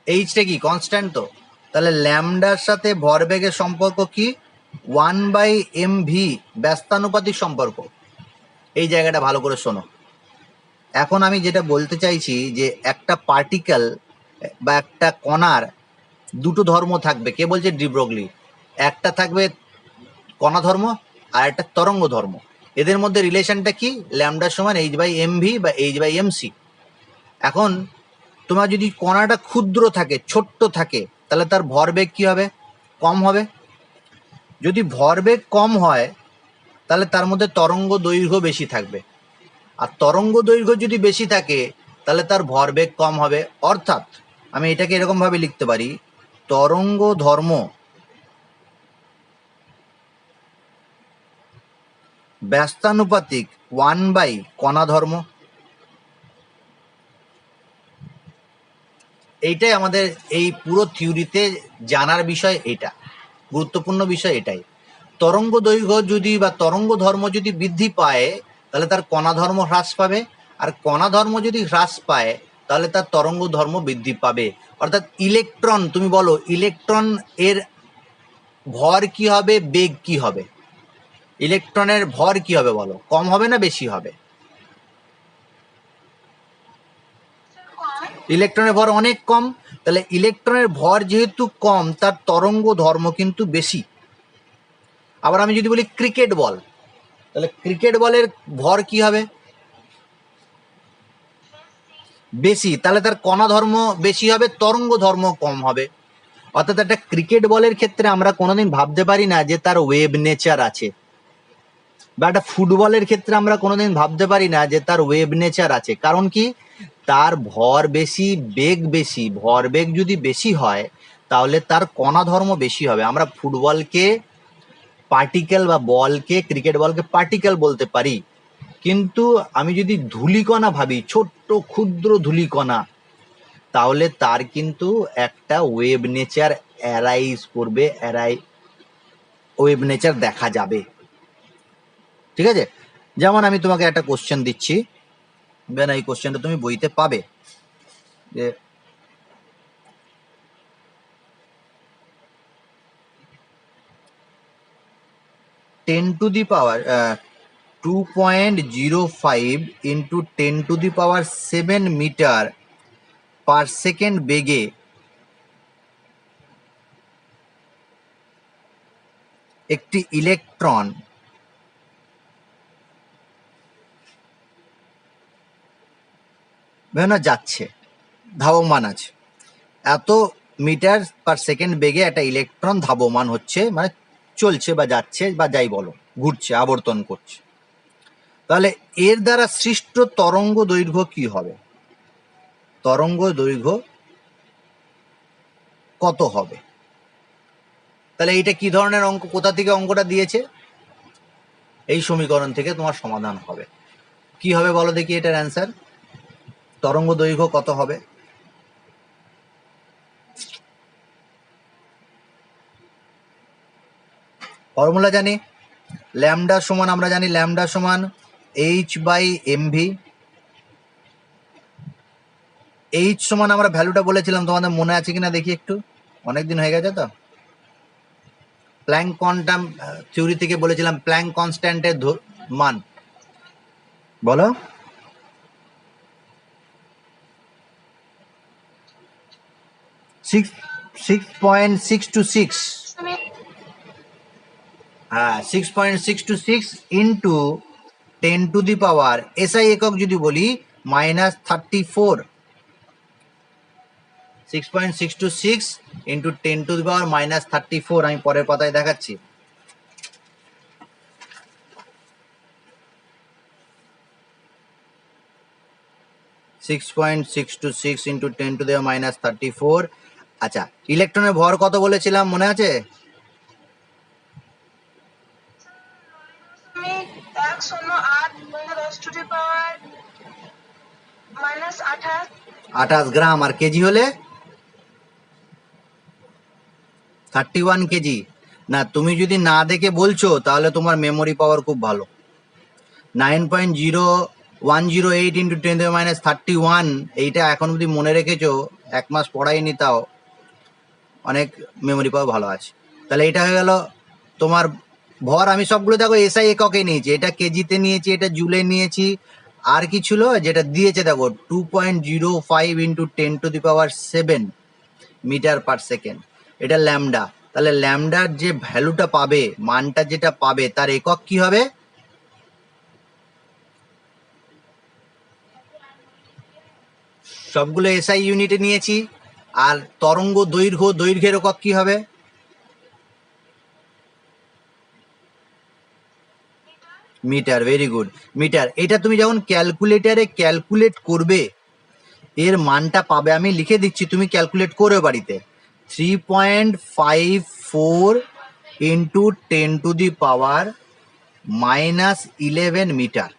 A: এইচটা কি কনস্ট্যান্ট, তো তাহলে ল্যামডার সাথে ভরবেগের সম্পর্ক কি, 1/mv, ব্যস্তানুপাতিক সম্পর্ক। এই জায়গাটা ভালো করে শোনো। এখন আমি যেটা বলতে চাইছি যে একটা পার্টিকেল বা একটা কণার দুটো ধর্ম থাকবে, কে বলছে, ডি ব্রগলি। একটা থাকবে কণা ধর্ম আর একটা তরঙ্গ ধর্ম। এদের মধ্যে রিলেশনটা কি, ল্যামডার সমান এইচ বাই এমভি বা এইচ বাই এমসি। এখন তোমার যদি কণাটা ক্ষুদ্র থাকে, ছোট্ট থাকে, তাহলে তার ভরবেগ কি হবে, কম হবে। যদি ভরবেগ কম হয় তাহলে তার মধ্যে তরঙ্গ দৈর্ঘ্য বেশি থাকবে, আর তরঙ্গ দৈর্ঘ্য যদি বেশি থাকে তাহলে তার ভরবেগ কম হবে। অর্থাৎ আমি এটাকে এরকম ভাবে লিখতে পারি, তরঙ্গ ধর্ম ব্যস্তানুপাতিক 1 বাই কণা ধর্ম। এইটাই আমাদের এই পুরো থিওরিতে জানার বিষয়, এটা গুরুত্বপূর্ণ বিষয় এটাই। তরঙ্গ দৈর্ঘ্য যদি বা তরঙ্গ ধর্ম যদি বৃদ্ধি পায় তাহলে তার কণা ধর্ম হ্রাস পাবে, আর কণা ধর্ম যদি হ্রাস পায় তাহলে তার তরঙ্গ ধর্ম বৃদ্ধি পাবে। অর্থাৎ ইলেকট্রন, তুমি বলো ইলেকট্রন এর ভর কি হবে, বেগ কি হবে, ইলেকট্রনের ভর কি হবে বলো, কম হবে না বেশি হবে? ইলেকট্রনের ভর অনেক কম, তাহলে ইলেকট্রনের ভর যেহেতু কম তার তরঙ্গ ধর্ম কিন্তু বেশি। আবার আমি যদি বলি ক্রিকেট বল, তাহলে ক্রিকেট বলের ভর কি হবে, বেশি, তাহলে তার কণা ধর্ম বেশি হবে, তরঙ্গ ধর্ম কম হবে। অর্থাৎ একটা ক্রিকেট বলের ক্ষেত্রে আমরা কোনোদিন ভাবতে পারি না যে তার ওয়েভ নেচার আছে, বা একটা ফুটবলের ক্ষেত্রে আমরা কোনোদিন ভাবতে পারি না যে তার ওয়েভ নেচার আছে। কারণ কি, তার ভর বেশি, বেগ বেশি। ভরবেগ যদি বেশি হয় তাহলে তার কণা ধর্ম বেশি হবে। আমরা ফুটবলকে পার্টিকেল বা বলকে, ক্রিকেট বলকে পার্টিকেল বলতে পারি, কিন্তু আমি যদি ধূলিকণা ভাবি, ছোট্ট ক্ষুদ্র ধূলিকণা, তাহলে তার কিন্তু একটা ওয়েভ নেচার অ্যারাইজ করবে, ওয়েভ নেচার দেখা যাবে। ঠিক আছে, যেমন আমি তোমাকে একটা কোশ্চেন দিচ্ছি, এই কোশ্চেনটা তুমি বইতে পাবে, যে 2.05 ইন্টু 10⁷ মিটার পার সেকেন্ড বেগে একটি ইলেকট্রন যাচ্ছে, ধাবমান আছে, এত মিটার পার সেকেন্ড বেগে একটা ইলেকট্রন ধাবমান হচ্ছে, মানে চলছে বা যাচ্ছে বা যাই বলো, ঘুরছে, আবর্তন করছে। তাহলে এর দ্বারা সৃষ্ট তরঙ্গ দৈর্ঘ্য কি হবে, তরঙ্গ দৈর্ঘ্য কত হবে? তাহলে এইটা কি ধরনের অঙ্ক, কোথা থেকে অঙ্কটা দিয়েছে, এই সমীকরণ থেকে তোমার সমাধান হবে। কি হবে বলো দেখি এটার অ্যান্সার, তরঙ্গ দৈর্ঘ্য কত হবে? ফর্মুলা জানি, ল্যামডা সমান, আমরা জানি ল্যামডা সমান H/mv। H সমান আমরা ভ্যালুটা বলেছিলাম, তোমাদের মনে আছে কিনা দেখি একটু, অনেকদিন হয়ে গেছে তো। প্ল্যাঙ্ক কোয়ান্টাম থিওরি থেকে বলেছিলাম প্ল্যাঙ্ক কনস্ট্যান্টের মান, বলো। সিক্স 6.626। হ্যাঁ, 6.626 ইন্টু 10⁻⁻, এসআই একক যদি বলি -34। 6.626 ইন্টু 10⁻⁻34, আমি পরের পাতায় দেখাচ্ছি। (6.626 ইন্টু 10⁻⁻34). আচ্ছা, ইলেকট্রনের ভর কত বলেছিলাম মনে আছে? 28 গ্রাম, আর কেজি হলে 31 কেজি। না, তুমি যদি না দেখে বলছো তাহলে তোমার মেমোরি পাওয়ার খুব ভালো। 9.0108 ইন্টু 10⁻31, এইটা এখন অব্দি মনে রেখেছো, 1 মাস পড়াইনি তাও অনেক মেমোরি পাওয়ার ভালো আছে। তাহলে এটা হয়ে গেল তোমার ভর। আমি সবগুলো দেখো এসআই এককে নিয়েছি, এটা কেজিতে নিয়েছি, এটা জুলে নিয়েছি, আর কি ছিল যেটা দিয়েছে দেখো 2.05 ইন্টু 10⁻7 মিটার পার সেকেন্ড, এটা ল্যামডা। তাহলে ল্যামডার যে ভ্যালুটা পাবে, মানটা যেটা পাবে, তার একক কি হবে? সবগুলো এসআই ইউনিটে নিয়েছি। আর তরঙ্গ দৈর্ঘ্যের একক কি হবে? মিটার। Very good, metre. এটা তুমি যখন ক্যালকুলেটারে ক্যালকুলেট করবে, এর মানটা পাবে, আমি লিখে দিচ্ছি, তুমি ক্যালকুলেট করো বাড়িতে। 3.54 ইন্টু 10⁻⁻11 মিটার।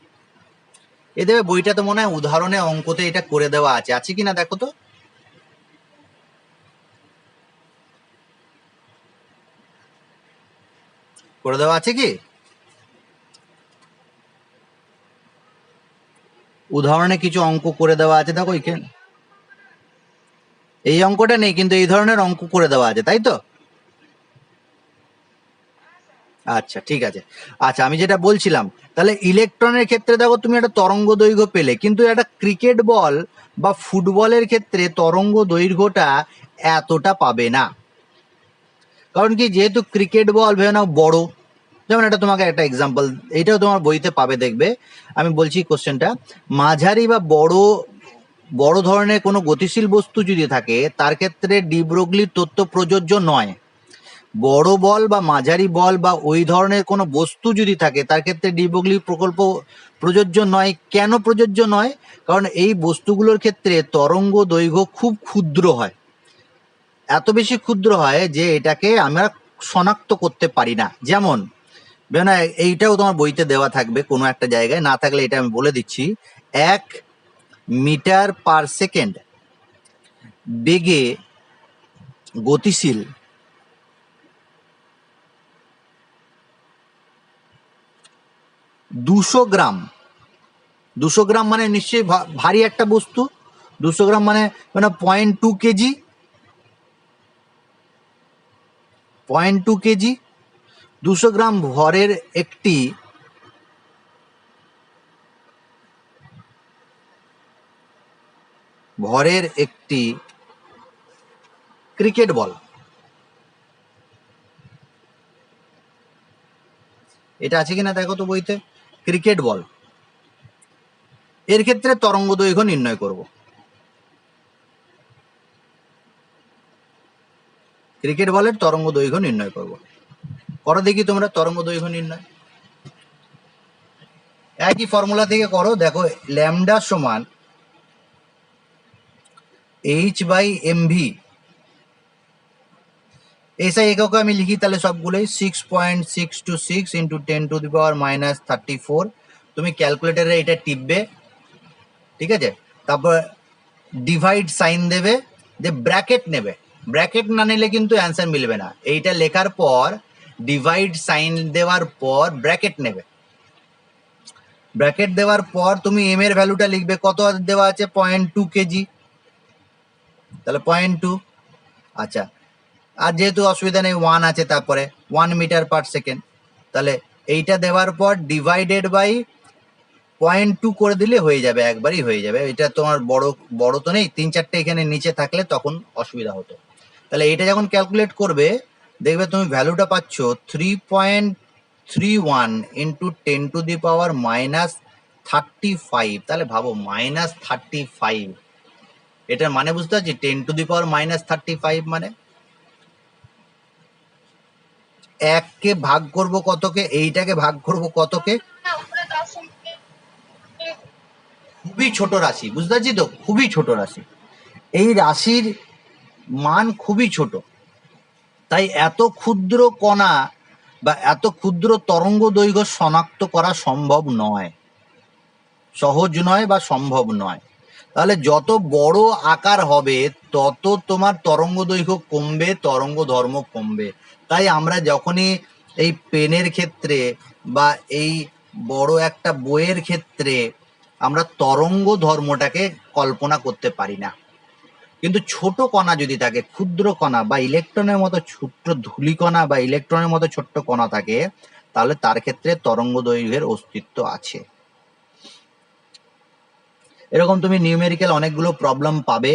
A: এ দেবে বইটা তো মনে হয় উদাহরণে অঙ্কতে এটা করে দেওয়া আছে, আছে কিনা দেখো তো। করে দেওয়া আছে কি? উদাহরণে কিছু অঙ্ক করে দেওয়া আছে, দেখো এখানে। এই অঙ্কটা নেই, কিন্তু এই ধরনের অঙ্ক করে দেওয়া আছে, তাই তো? আচ্ছা, ঠিক আছে। আচ্ছা, আমি যেটা বলছিলাম, তাহলে ইলেকট্রনের ক্ষেত্রে দেখো তুমি একটা তরঙ্গ দৈর্ঘ্য পেলে, কিন্তু একটা ক্রিকেট বল বা ফুটবলের ক্ষেত্রে তরঙ্গ দৈর্ঘ্যটা এতটা পাবে না। কারণ কি, যেহেতু ক্রিকেট বল ভেবে নাও বড়, যেমন এটা তোমাকে একটা এক্সাম্পল, এইটাও তোমার বইতে পাবে, দেখবে। আমি বলছি কোশ্চেনটা, মাঝারি বা বড় ধরনের কোনো গতিশীল বস্তু যদি থাকে, তার ক্ষেত্রে ডি ব্রগলির তত্ত্ব প্রযোজ্য নয়। বড় বল বা মাঝারি বল বা ওই ধরনের কোনো বস্তু যদি থাকে, তার ক্ষেত্রে ডি ব্রগলি প্রকল্প প্রযোজ্য নয়। কেন প্রযোজ্য নয়? কারণ এই বস্তুগুলোর ক্ষেত্রে তরঙ্গ দৈর্ঘ্য খুব ক্ষুদ্র হয়, এত বেশি ক্ষুদ্র হয় যে এটাকে আমরা শনাক্ত করতে পারি না। যেমন না, এইটাও তোমার বইতে দেওয়া থাকবে কোনো একটা জায়গায়, না থাকলে এটা আমি বলে দিচ্ছি। 1 মিটার পার সেকেন্ড বেগে গতিশীল 200 গ্রাম। 200 গ্রাম মানে নিশ্চয়ই ভারী একটা বস্তু। 200 গ্রাম মানে 0.2 কেজি। 0.2 কেজি। 200 গ্রাম ভরের একটি ক্রিকেট বল, এটা আছে কিনা দেখো তো বইতে। ক্রিকেট বল, এর ক্ষেত্রে তরঙ্গ দৈর্ঘ্য নির্ণয় করব। ক্রিকেট বলের তরঙ্গ দৈর্ঘ্য নির্ণয় করব। করো দেখি তোমরা তরঙ্গ দৈর্ঘ্য নির্ণয়। একই ফর্মুলা থেকে করো। দেখো, ল্যামডা সমান H/mv। এসআই এককে আমি লিখি তাহলে সবগুলোই 6.626 ইন্টু 10⁻⁻34। তুমি ক্যালকুলেটারে এটা টিপবে, ঠিক আছে? তারপর ডিভাইড সাইন দেবে, যে ব্র্যাকেট নেবে। ব্র্যাকেট না নিলে কিন্তু অ্যান্সার মিলবে না। এইটা লেখার পর ডিভাইড সাইন দেওয়ার পর ব্র্যাকেট নেবে। ব্র্যাকেট দেওয়ার পর তুমি এম এর ভ্যালুটা লিখবে, কত দেওয়া আছে 0.2 কেজি, তাহলে 0.2। আচ্ছা, আর যেহেতু অসুবিধা নেই 1 আছে, তারপরে 1 মিটার পার সেকেন্ড, তাহলে এইটা দেওয়ার পর ডিভাইডেড বাই 0.2 করে দিলে হয়ে যাবে, একবারই হয়ে যাবে। এটা তোমার বড় বড় তো নেই, 3-4টে এখানে নিচে থাকলে তখন অসুবিধা হতো। তাহলে এটা যখন ক্যালকুলেট করবে দেখবে তুমি ভ্যালুটা পাচ্ছ 3.31 ইন্টু 10⁻⁻35। তাহলে ভাবো -35, এটার মানে বুঝতে পারছি? 10⁻⁻35 মানে 1কে ভাগ করব কতকে, এইটাকে ভাগ করব কতকে, খুবই ছোট রাশি, বুঝতে পারছি তো, খুবই ছোট রাশি। এই রাশির মান খুবই ছোট, তাই এত ক্ষুদ্র কণা বা এত ক্ষুদ্র তরঙ্গ দৈর্ঘ্য শনাক্ত করা সম্ভব নয়, সহজ নয় বা সম্ভব নয়। তাহলে যত বড় আকার হবে তত তোমার তরঙ্গ দৈর্ঘ্য কমবে, তরঙ্গ ধর্ম কমবে। তাই আমরা যখনই এই পেনের ক্ষেত্রে বা এই বড় একটা বইয়ের ক্ষেত্রে আমরা তরঙ্গ ধর্মটাকে কল্পনা করতে পারি না। কিন্তু ছোট কণা যদি থাকে, ক্ষুদ্র কণা বা ইলেকট্রনের মতো ছোট্ট ধূলিকণা বা ইলেকট্রনের মতো ছোট্ট কণা থাকে, তাহলে তার ক্ষেত্রে তরঙ্গ দৈর্ঘ্যের অস্তিত্ব আছে। এরকম তুমি নিউমেরিক্যাল অনেকগুলো প্রবলেম পাবে।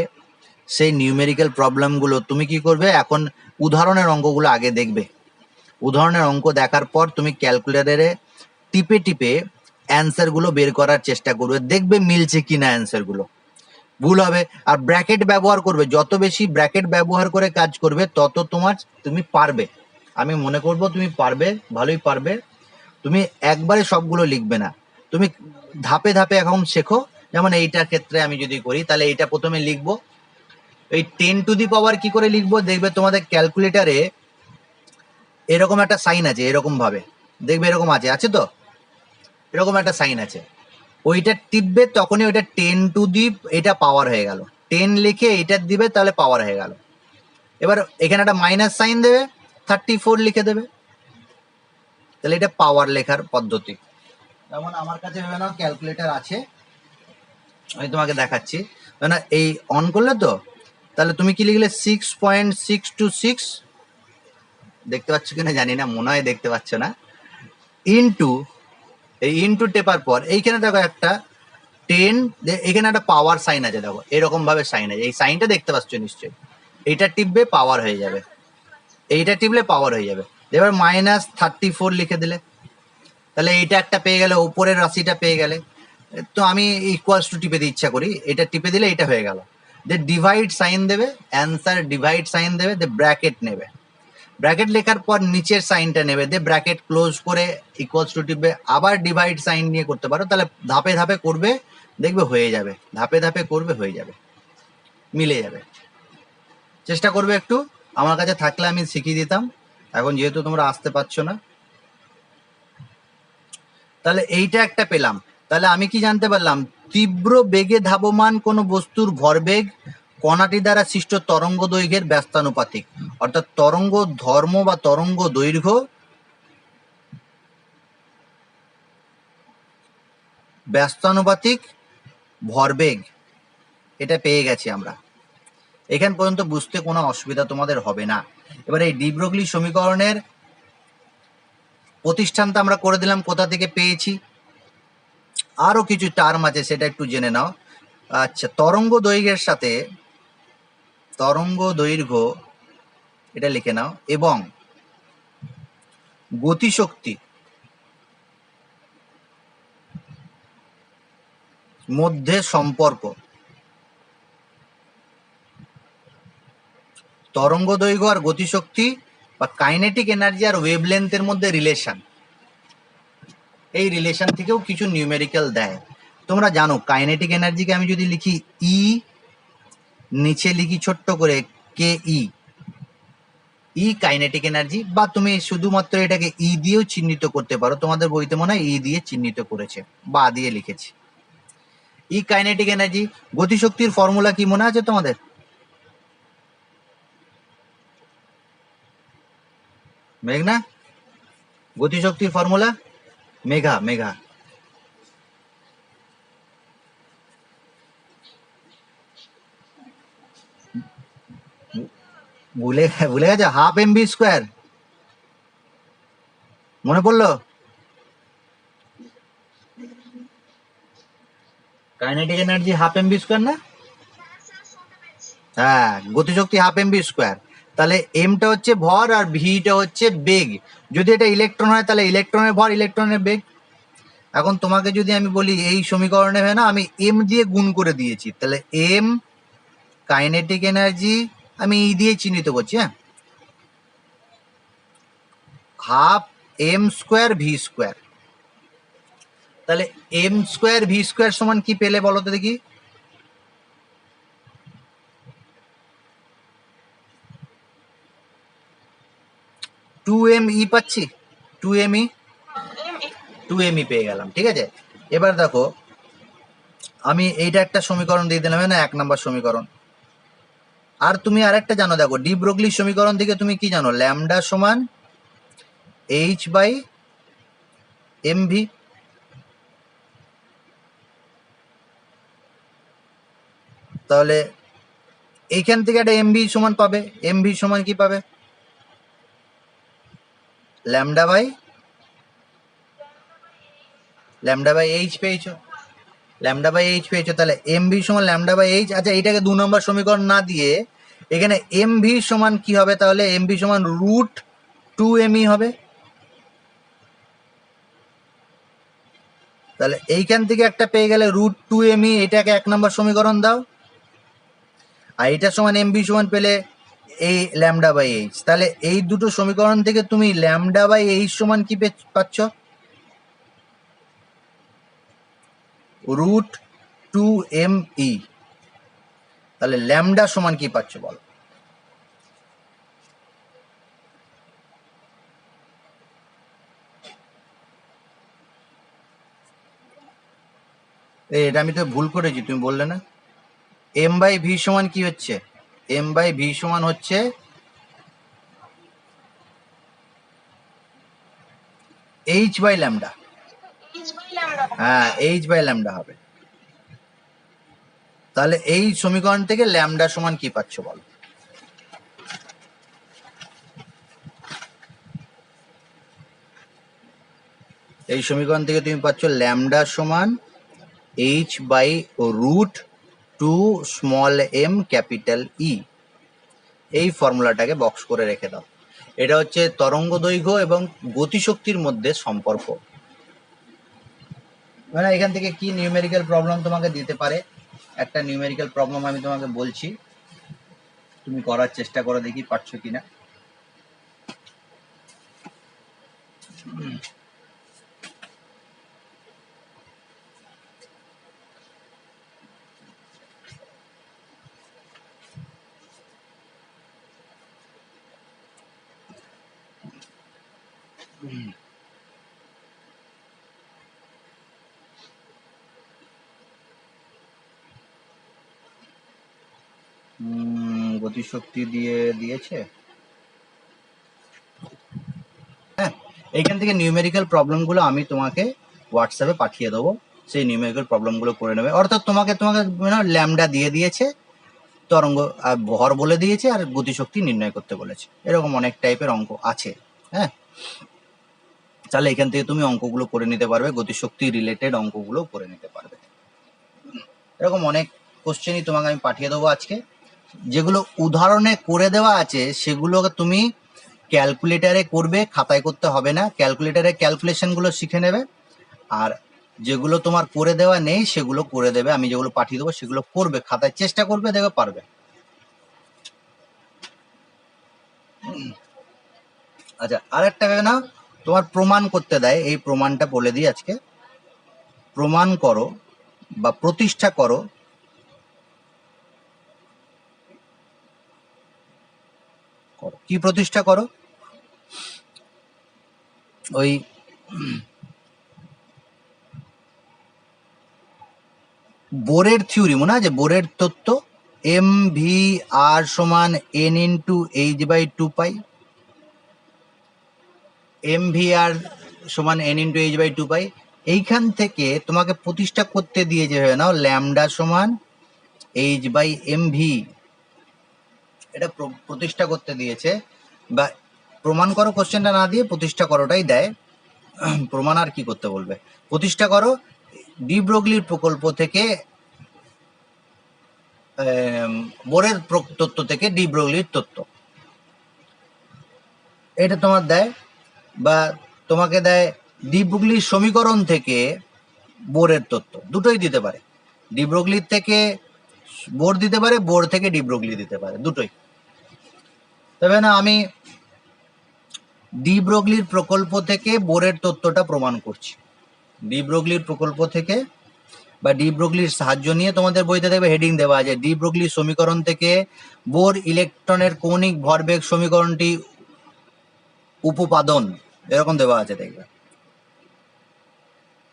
A: সেই নিউমেরিক্যাল প্রবলেমগুলো তুমি কি করবে, এখন উদাহরণের অঙ্কগুলো আগে দেখবে। উদাহরণের অঙ্ক দেখার পর তুমি ক্যালকুলেটরে টিপে টিপে অ্যান্সারগুলো বের করার চেষ্টা করবে, দেখবে মিলছে কিনা অ্যান্সারগুলো। ভুল হবে। আর ব্র্যাকেট ব্যবহার করবে, যত বেশি ব্র্যাকেট ব্যবহার করে কাজ করবে তত তুমি পারবে। আমি মনে করব তুমি পারবে, ভালোই পারবে। তুমি একবারে সবগুলো লিখবে না, তুমি ধাপে ধাপে এখন শেখো। যেমন এইটার ক্ষেত্রে আমি যদি করি, তাহলে এইটা প্রথমে লিখবো, এই 10⁻⁻ কি করে লিখবো, দেখবে তোমাদের ক্যালকুলেটারে এরকম একটা সাইন আছে, এরকম ভাবে দেখবে, এরকম আছে তো, এরকম একটা সাইন আছে, ওইটা টিপবে, তখনই ওইটা 10⁻, এটা পাওয়ার হয়ে গেল। 10 লিখে এটা দিবে, তাহলে পাওয়ার হয়ে গেল। এবার এখানে একটা মাইনাস সাইন দেবে, 34 লিখে দেবে, তাহলে এটা পাওয়ার লেখার পদ্ধতি। যেমন আমার কাছে ভেবে নাও ক্যালকুলেটর আছে, আমি তোমাকে দেখাচ্ছি। না, এই অন করলে তো, তাহলে তুমি কি লিখলে 6.626, দেখতে পাচ্ছ কিনা জানি না, মনে হয় দেখতে পাচ্ছ না, ইন্টু, এই ইন্টু টেপার পর এইখানে দেখো একটা 10, এখানে একটা পাওয়ার সাইন আছে, দেখো এরকম ভাবে সাইন আছে, এই সাইনটা দেখতে পাচ্ছ নিশ্চয়ই। এইটা টিপবে, পাওয়ার হয়ে যাবে, এইটা টিপলে পাওয়ার হয়ে যাবে। এবার -34 লিখে দিলে, তাহলে এইটা একটা পেয়ে গেলে, উপরের রাশিটা পেয়ে গেলে। তো আমি ইকুয়ালস টু টিপে দিয়ে ইচ্ছা করি, এটা টিপে দিলে এটা হয়ে গেল। ডিভাইড সাইন দেবে, অ্যান্সার ডিভাইড সাইন দেবে, ব্র্যাকেট নেবে, ব্র্যাকেট লেখার পর নিচের সাইনটা নেবে, ব্র্যাকেট ক্লোজ করে ইকুয়ালস টু টিপবে, আবার ডিভাইড সাইন নিয়ে করতে পারো। তাহলে ধাপে ধাপে করবে, দেখবে হয়ে যাবে, ধাপে ধাপে করবে, হয়ে যাবে, মিলে যাবে। চেষ্টা করবে একটু, আমার কাছে থাকলে আমি শিখিয়ে দিতাম, এখন যেহেতু তোমরা আসতে পারছো না। তাহলে এইটা একটা পেলাম। তাহলে আমি কি জানতে পারলাম, তীব্র বেগে ধাবমান কোনো বস্তুর ভরবেগ কণাটি দ্বারা সৃষ্ট তরঙ্গ দৈর্ঘ্যের ব্যস্তানুপাতিক, অর্থাৎ তরঙ্গ ধর্ম বা তরঙ্গ দৈর্ঘ্য ব্যস্তানুপাতিক ভরবেগ, এটা পেয়ে গেছি আমরা। এখান পর্যন্ত বুঝতে কোনো অসুবিধা তোমাদের হবে না। এবার এই ডি ব্রগলি সমীকরণের প্রতিষ্ঠানটা আমরা করে দিলাম, কোথা থেকে পেয়েছি, আরো কিছু টার্ম আছে সেটা একটু জেনে নাও। আচ্ছা, তরঙ্গ দৈর্ঘ্যের সাথে তরঙ্গ দৈর্ঘ্য, এটা লিখে নাও, এবং গতিশক্তি মধ্যে সম্পর্ক, তরঙ্গ দৈর্ঘ্য আর গতিশক্তি বা কাইনেটিক এনার্জি আর ওয়েভলেন্থের মধ্যে রিলেশন, এই রিলেশন থেকেও কিছু নিউমেরিক্যাল দেয়। তোমরা জানো কাইনেটিক এনার্জিকে আমি যদি লিখি ই, নিচে লিখি ছোট্ট করে কে ই কাইনেটিক এনার্জি, বা তুমি শুধুমাত্র এটাকে ই দিয়েও চিহ্নিত করতে পারো, তোমাদের বইতে মনে হয় ই দিয়ে চিহ্নিত করেছে বা দিয়ে লিখেছি। ই কাইনেটিক এনার্জি। গতিশক্তির ফর্মুলা কি মনে আছে তোমাদের? মেঘনা, গতিশক্তির ফর্মুলা? মেঘা, ভুলে ভুলে গেছো হাফ এমভি স্কোয়ার, মনে পড়লো? Kinetic energy half MV square না? হ্যাঁ, গতিশক্তি হাফ এমভি স্কোয়ার। তাহলে এমটা হচ্ছে ভর আর ভিটা হচ্ছে বেগ। যদি এটা ইলেকট্রন হয় তাহলে ইলেকট্রনের ভর, ইলেকট্রনের বেগ। এখন তোমাকে যদি আমি বলি এই সমীকরণে হয় না, আমি এম দিয়ে গুণ করে দিয়েছি, তাহলে এম কাইনেটিক এনার্জি আমি এই দিয়ে চিহ্নিত করছি। হ্যাঁ, half M square V square. তাহলে এম স্কোয়ার ভি স্কোয়ার সমান কি পেলে বলো তো দেখি? টু এম ই পাচ্ছি, two M E, two M E পেয়ে গেলাম। ঠিক আছে, এবার দেখো আমি এইটা একটা সমীকরণ দিয়ে দিলাম না, 1 নম্বর সমীকরণ। আর তুমি আরেকটা জানো, দেখো ডি ব্রগলি সমীকরণ থেকে তুমি কি জানো? ল্যামডা সমান এইচ বাই এম ভি। তাহলে এইখান থেকে একটা এম ভি সমান পাবে। এম ভি সমান কি পাবে? ল্যামডা বাই এইচ পেয়েছো, ল্যামডা বাই এইচ পেয়েছো। তাহলে এম ভি সমান ল্যামডা বাই এইচ। আচ্ছা, এটাকে 2 নম্বর সমীকরণ না দিয়ে এখানে এম ভি সমান কি হবে? তাহলে এম ভি সমান রুট টু এম ই হবে। তাহলে এইখান থেকে একটা পেয়ে গেলে রুট টু এম ই, এটাকে 1 নম্বর সমীকরণ দাও। আর এটা সমান এম ভি সমান পেলে এই ল্যামডা বাই এইচ। তাহলে এই দুটো সমীকরণ থেকে তুমি ল্যামডা বাই এইচ সমান কি পাচ্ছ? Root two M E. তাহলে ল্যামডা সমান কি পাচ্ছ বলো? এটা আমি তো ভুল করেছি, তুমি বললে না? এম বাই ভি সমান কি হচ্ছে? এম বাই ভি সমান হচ্ছে এইচ বাই ল্যামডা। হ্যাঁ, এইচ বাই ল্যামডা হবে। তাহলে এই সমীকরণ থেকে ল্যামডা সমান কি পাচ্ছ বলো? এই সমীকরণ থেকে তুমি পাচ্ছ ল্যামডা সমান H by root two small M capital E. এই ফর্মুলাটাকে বক্স করে রেখে দাও। এটা হচ্ছে তরঙ্গ দৈর্ঘ্য এবং গতিশক্তির মধ্যে সম্পর্ক। মানে এখান থেকে কি নিউমেরিক্যাল প্রবলেম তোমাকে দিতে পারে? একটা নিউমেরিক্যাল প্রবলেম আমি তোমাকে বলছি, তুমি করার চেষ্টা করো, দেখি পারছো কিনা। গতিশক্তি দিয়েছে। হ্যাঁ, এইখান থেকে নিউমেরিক্যাল প্রবলেমগুলো আমি তোমাকে হোয়াটসঅ্যাপে পাঠিয়ে দেবো, সেই নিউমেরিক্যাল প্রবলেমগুলো করে নেবে। অর্থাৎ তোমাকে ল্যামডা দিয়ে দিয়েছে, তরঙ্গ আর ভর বলে দিয়েছে, আর গতিশক্তি নির্ণয় করতে বলেছে। এরকম অনেক টাইপের অঙ্ক আছে। হ্যাঁ, তাহলে এখান থেকে তুমি অঙ্কগুলো করে নিতে পারবে, গতিশক্তি রিলেটেড অঙ্কগুলো করে নিতে পারবে। এরকম অনেক কোশ্চেনই তোমাকে আমি পাঠিয়ে দেবো আজকে। যেগুলো উদাহরণে করে দেওয়া আছে সেগুলো তুমি ক্যালকুলেটারে করবে, খাতায় করতে হবে না। ক্যালকুলেটারে ক্যালকুলেশনগুলো শিখে নেবে। আর যেগুলো তোমার করে দেওয়া নেই সেগুলো করে দেবে, আমি যেগুলো পাঠিয়ে দেবো সেগুলো করবে, খাতায় চেষ্টা করবে, দেখবে পারবে। আচ্ছা, আরেকটা ভেবে নাও, তোমার প্রমাণ করতে দেয়, এই প্রমাণটা বলে দিই আজকে। প্রমাণ করো বা প্রতিষ্ঠা করো কি প্রতিষ্ঠা করো? ওই বোরের থিওরি মনে আছে? বোরের তত্ত্ব, এম ভি আর সমান N into H by two pi. M V R সমান N into H by two pi. এইখান থেকে তোমাকে প্রতিষ্ঠা করতে দিয়ে যে নাও ল্যামডা সমান এইচ বাই এম ভি। এটা প্রতিষ্ঠা করতে দিয়েছে, বা প্রমাণ করো কোশ্চেনটা না দিয়ে প্রতিষ্ঠা করোটাই দেয়। প্রমাণ আর কি করতে বলবে, প্রতিষ্ঠা করো ডি ব্রগলির প্রকল্প থেকে, বোরের তত্ত্ব থেকে ডি ব্রগলির তত্ত্ব, এটা তোমার দেয়। বা তোমাকে দেয় ডি ব্রগলির সমীকরণ থেকে বোরের তত্ত্ব, দুটোই দিতে পারে। ডি ব্রগলির থেকে বোর দিতে পারে, বোর থেকে ডি ব্রগলি দিতে পারে, দুটোই। তবে না, আমি ডি ব্রগলির প্রকল্প থেকে বোরের তত্ত্বটা প্রমাণ করছি। ডি ব্রগলির প্রকল্প থেকে বা ডি ব্রগলির সাহায্য নিয়ে, তোমাদের বইতে দেখবে হেডিং দেওয়া আছে ডি ব্রগলির সমীকরণ থেকে বোর ইলেকট্রনের কৌণিক ভরবেগ সমীকরণটি উপপাদন, এরকম দেওয়া আছে দেখবে।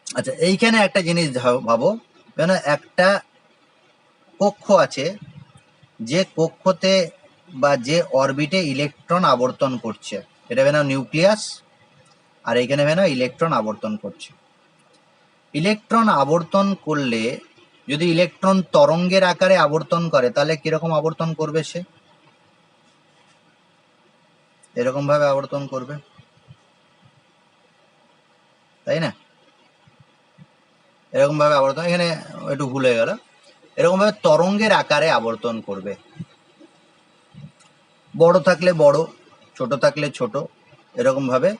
A: আচ্ছা, এইখানে একটা জিনিস ভাবো, কেন একটা কক্ষ আছে, যে কক্ষতে বা যে অরবিটে ইলেকট্রন আবর্তন করছে, এটা বেনাও নিউক্লিয়াস, আর এইখানে বেনাও ইলেকট্রন আবর্তন করছে। ইলেকট্রন আবর্তন করলে, যদি ইলেকট্রন তরঙ্গের আকারে আবর্তন করে, তাহলে কিরকম আবর্তন করবে? সে এরকম ভাবে আবর্তন করবে, তাই না? এরকম ভাবে আবর্তন, এখানে একটু ভুল হয়ে গেল, এরকম ভাবে তরঙ্গের আকারে আবর্তন করবে। বড় থাকলে বড়, ছোট থাকলে ছোট, এরকম ভাবে।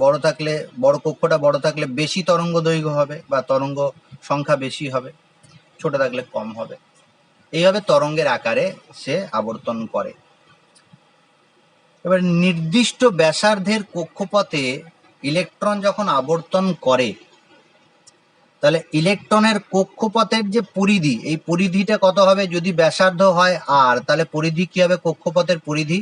A: বড় থাকলে, বড় কক্ষটা বড় থাকলে বেশি তরঙ্গ দৈর্ঘ্য হবে বা তরঙ্গ সংখ্যা বেশি হবে, ছোট থাকলে কম হবে। এইভাবে তরঙ্গের আকারে সে আবর্তন করে। এবার নির্দিষ্ট ব্যাসার্ধের কক্ষপথে ইলেকট্রন যখন আবর্তন করে, তাহলে ইলেকট্রনের কক্ষপথের যে পরিধি, এই পরিধিটা কত হবে? যদি ব্যাসার্ধ হয় আর, তাহলে পরিধি কি হবে? কক্ষপথের পরিধি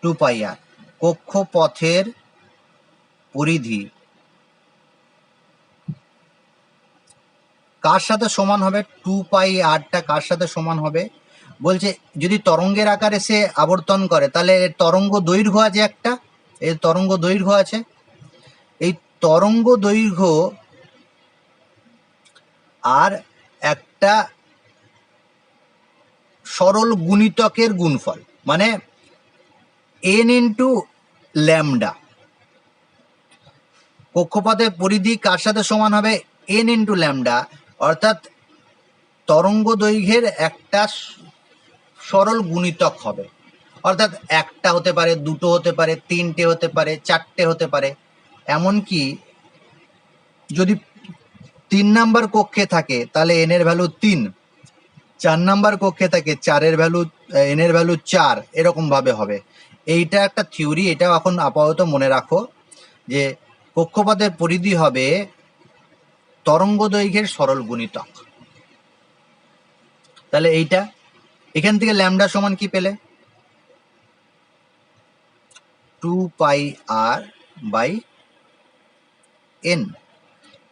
A: 2πr। কক্ষপথের পরিধি কার সাথে সমান হবে? 2πrটা কার সাথে সমান হবে? বলছে যদি তরঙ্গের আকারে সে আবর্তন করে, তাহলে তরঙ্গ দৈর্ঘ্য আছে একটা, এর তরঙ্গ দৈর্ঘ্য আছে, এই তরঙ্গ দৈর্ঘ্য আর একটা সরল গুণিতকের গুণফল, মানে n ইন্টু ল্যামডা। কক্ষপথের পরিধি কার সাথে সমান হবে? n ইন্টু ল্যামডা, অর্থাৎ তরঙ্গ দৈর্ঘ্যের একটা সরল গুণিতক হবে। অর্থাৎ একটা হতে পারে, দুটো হতে পারে, তিনটে হতে পারে, চারটে হতে পারে। এমনকি যদি 3 নাম্বার কক্ষে থাকে, তাহলে n এর ভ্যালু 3, 4 নাম্বার কক্ষে থাকে, 4 এর ভ্যালু, n এর ভ্যালু 4, এরকম ভাবে হবে। এইটা একটা থিওরি, এটাও এখন আপাতত মনে রাখো যে কক্ষপথের পরিধি হবে তরঙ্গ দৈর্ঘ্যের সরল গুণিতক। তাহলে এইটা, এখান থেকে ল্যামডা সমান কি পেলে? 2πr/n।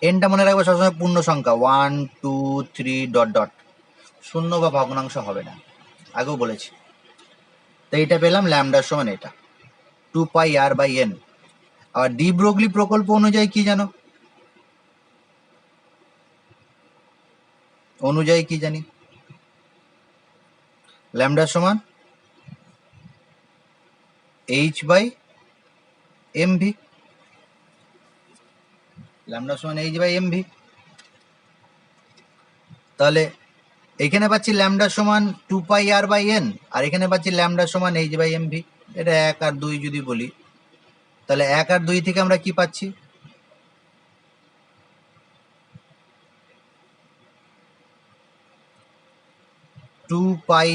A: এনটা মনে রাখবে সবসময় পূর্ণ সংখ্যা, 1 2 3 ডট ডট, শূন্য বা ভগ্নাংশ হবে না, আগেও বলেছি। তো এইটা পেলাম ল্যামডার সমান এটা 2πr/n। আর ডি ব্রগলি প্রকল্প অনুযায়ী কি জানো? জানি ল্যামডার সমান h/mv। ল্যামডা সমান h/mv। তাহলে এখানে পাচ্ছি ল্যামডা সমান 2πr/n, আর এখানে পাচ্ছি ল্যামডা সমান h/mv। এটা 1 আর 2 যদি বলি, তাহলে 1 আর 2 থেকে আমরা কি পাচ্ছি? টু পাই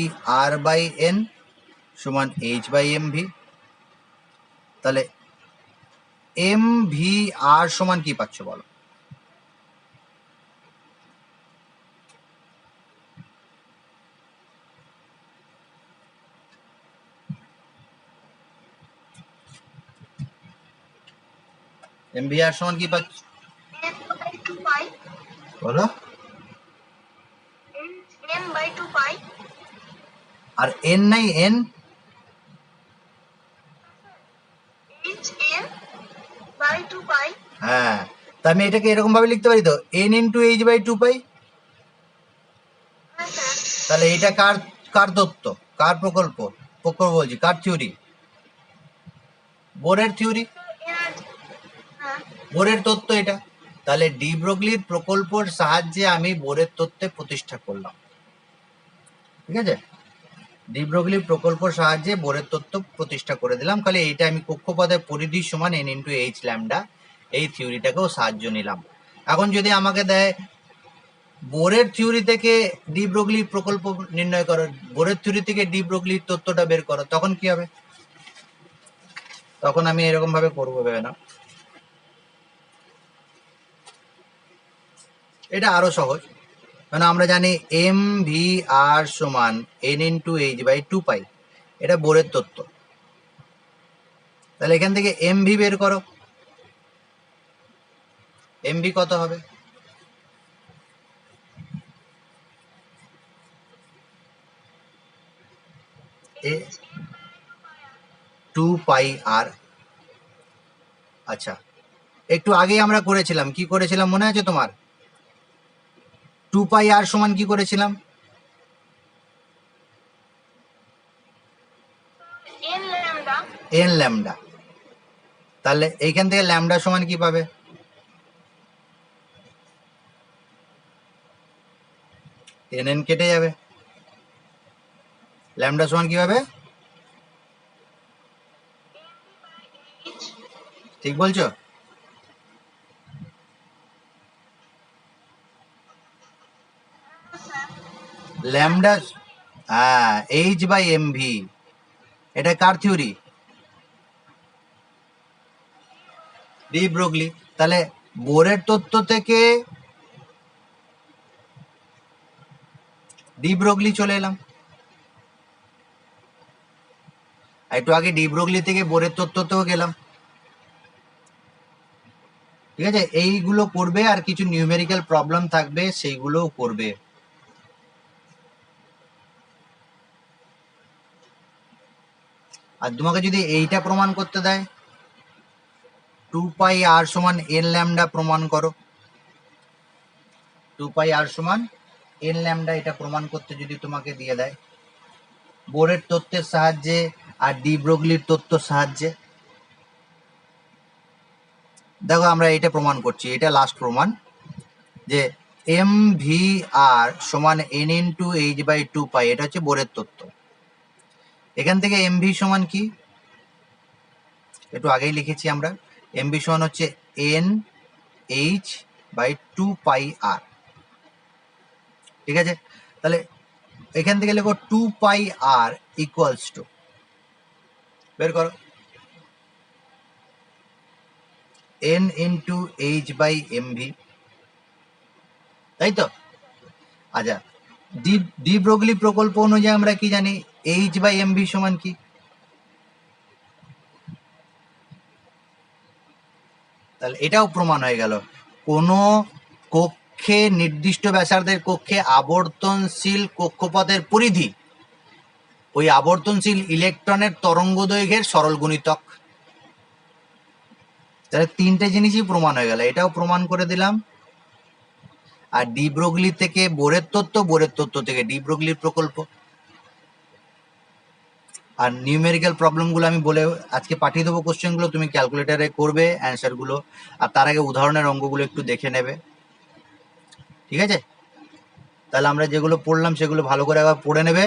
A: r/n সমান h/mv। তাহলে mvr সমান কি পাচ্ছ বলো? mvr সমান কি পাচ্ছ বলো? m/2π। আর n নাই? n hm/2π। হ্যাঁ, তা আমি এটাকে এরকম ভাবে লিখতে পারি তো, n ইন্টু h/2π। তাহলে এটা কার কার তত্ত্ব, কার প্রকল্প, প্রকল্প বলছি কার থিওরি? বোরের থিওরি, বোরের তত্ত্ব এটা। তাহলে ডি ব্রগলির প্রকল্পের সাহায্যে আমি বোরের তত্ত্বে প্রতিষ্ঠা করলাম। ঠিক আছে, ডি ব্রগলির প্রকল্পের সাহায্যে বোরের তত্ত্ব প্রতিষ্ঠা করে দিলাম। খালি এইটা আমি কক্ষপথের পরিধি সমান n ইন্টু এইচ ল্যামডা, এই থিওরিটাকেও সাহায্য নিলাম। এখন যদি আমাকে দেয় বোরের থিওরি থেকে ডি ব্রগলির প্রকল্প নির্ণয় করো, বোরের থিওরি থেকে ডি ব্রগলির তত্ত্বটা বের করো, তখন কি হবে? তখন আমি এরকম ভাবে করবো, ভেবে না, এটা আরো সহজ। মানে আমরা জানি এম ভি আর সমান এন ইন্টু এইচ বাই 2 পাই, এটা বোরের তত্ত্ব। তাহলে এখান থেকে এম ভি বের করো, এম ভি কত হবে? এ 2 পাই আর। আচ্ছা, একটু আগেই আমরা করেছিলাম, কি করেছিলাম মনে আছে তোমার? 2 পাই আর সমান কি করেছিলাম? N lambda. তাহলে এইখান থেকে ল্যামডা সমান কি পাবে? এন এন কেটে যাবে, ল্যামডা সমান কি হবে? ঠিক বলছো? ল্যামডা, হ্যাঁ, এইচ বাই এম ভি। এটা কার থিওরি? De Broglie. তাহলে বোরের তত্ত্ব থেকে ডি ব্রগলি চলে এলাম, একটু আগে ডি ব্রগলি থেকে বোরের তত্ত্বতেও গেলাম। ঠিক আছে, এইগুলো করবে, আর কিছু নিউমেরিক্যাল প্রবলেম থাকবে সেইগুলোও করবে। আর তোমাকে যদি এইটা প্রমাণ করতে দেয় 2 পাই আর সমান এন ল্যামডা প্রমাণ করো, 2 পাই আর সমান এন ল্যামডা, এটা প্রমাণ করতে যদি তোমাকে দিয়ে দেয় বোরের তত্ত্বের সাহায্যে আর ডি ব্রগলির তত্ত্বের সাহায্যে, দেখো আমরা এটা প্রমাণ করছি, এটা লাস্ট প্রমাণ, যে এম ভি আর সমান এন ইন্টু এইচ বাই 2 পাই, এটা হচ্ছে বোরের তত্ত্ব। এখান থেকে এম ভি সমান কি, একটু আগেই লিখেছি আমরা, এম ভি সমান হচ্ছে এন এইচ বাই 2 পাই আর। ঠিক আছে, তাহলে এখান থেকে লিখো 2 পাই আর ইকুয়ালস টু, বের করো, N into H by M V, তাই তো? আচ্ছা, ডি ব্রগলি প্রকল্প অনুযায়ী আমরা কি জানি, এইচ বাই এম ভি সমান কি? তাহলে এটাও প্রমাণ হয়ে গেল, কোনো কক্ষে নির্দিষ্ট ব্যাসার্ধের কক্ষে আবর্তনশীল কক্ষপথের পরিধি ওই আবর্তনশীল ইলেকট্রনের তরঙ্গ দৈর্ঘ্যের সরল গুণিতক। তাহলে তিনটে জিনিসই প্রমাণ হয়ে গেল, এটাও প্রমাণ করে দিলাম। আর ডি ব্রগলি থেকে বোরের তত্ত্ব, বোরের তত্ত্ব থেকে ডি ব্রগলির প্রকল্প। আর নিউমেরিক্যাল প্রবলেমগুলো আমি বলে আজকে পাঠিয়ে দেবো, কোশ্চেনগুলো তুমি ক্যালকুলেটারে করবে অ্যান্সারগুলো, আর তার আগে উদাহরণের অঙ্কগুলো একটু দেখে নেবে। ঠিক আছে, তাহলে আমরা যেগুলো পড়লাম সেগুলো ভালো করে আবার পড়ে নেবে,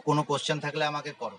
A: কোনো কোশ্চেন থাকলে আমাকে করো।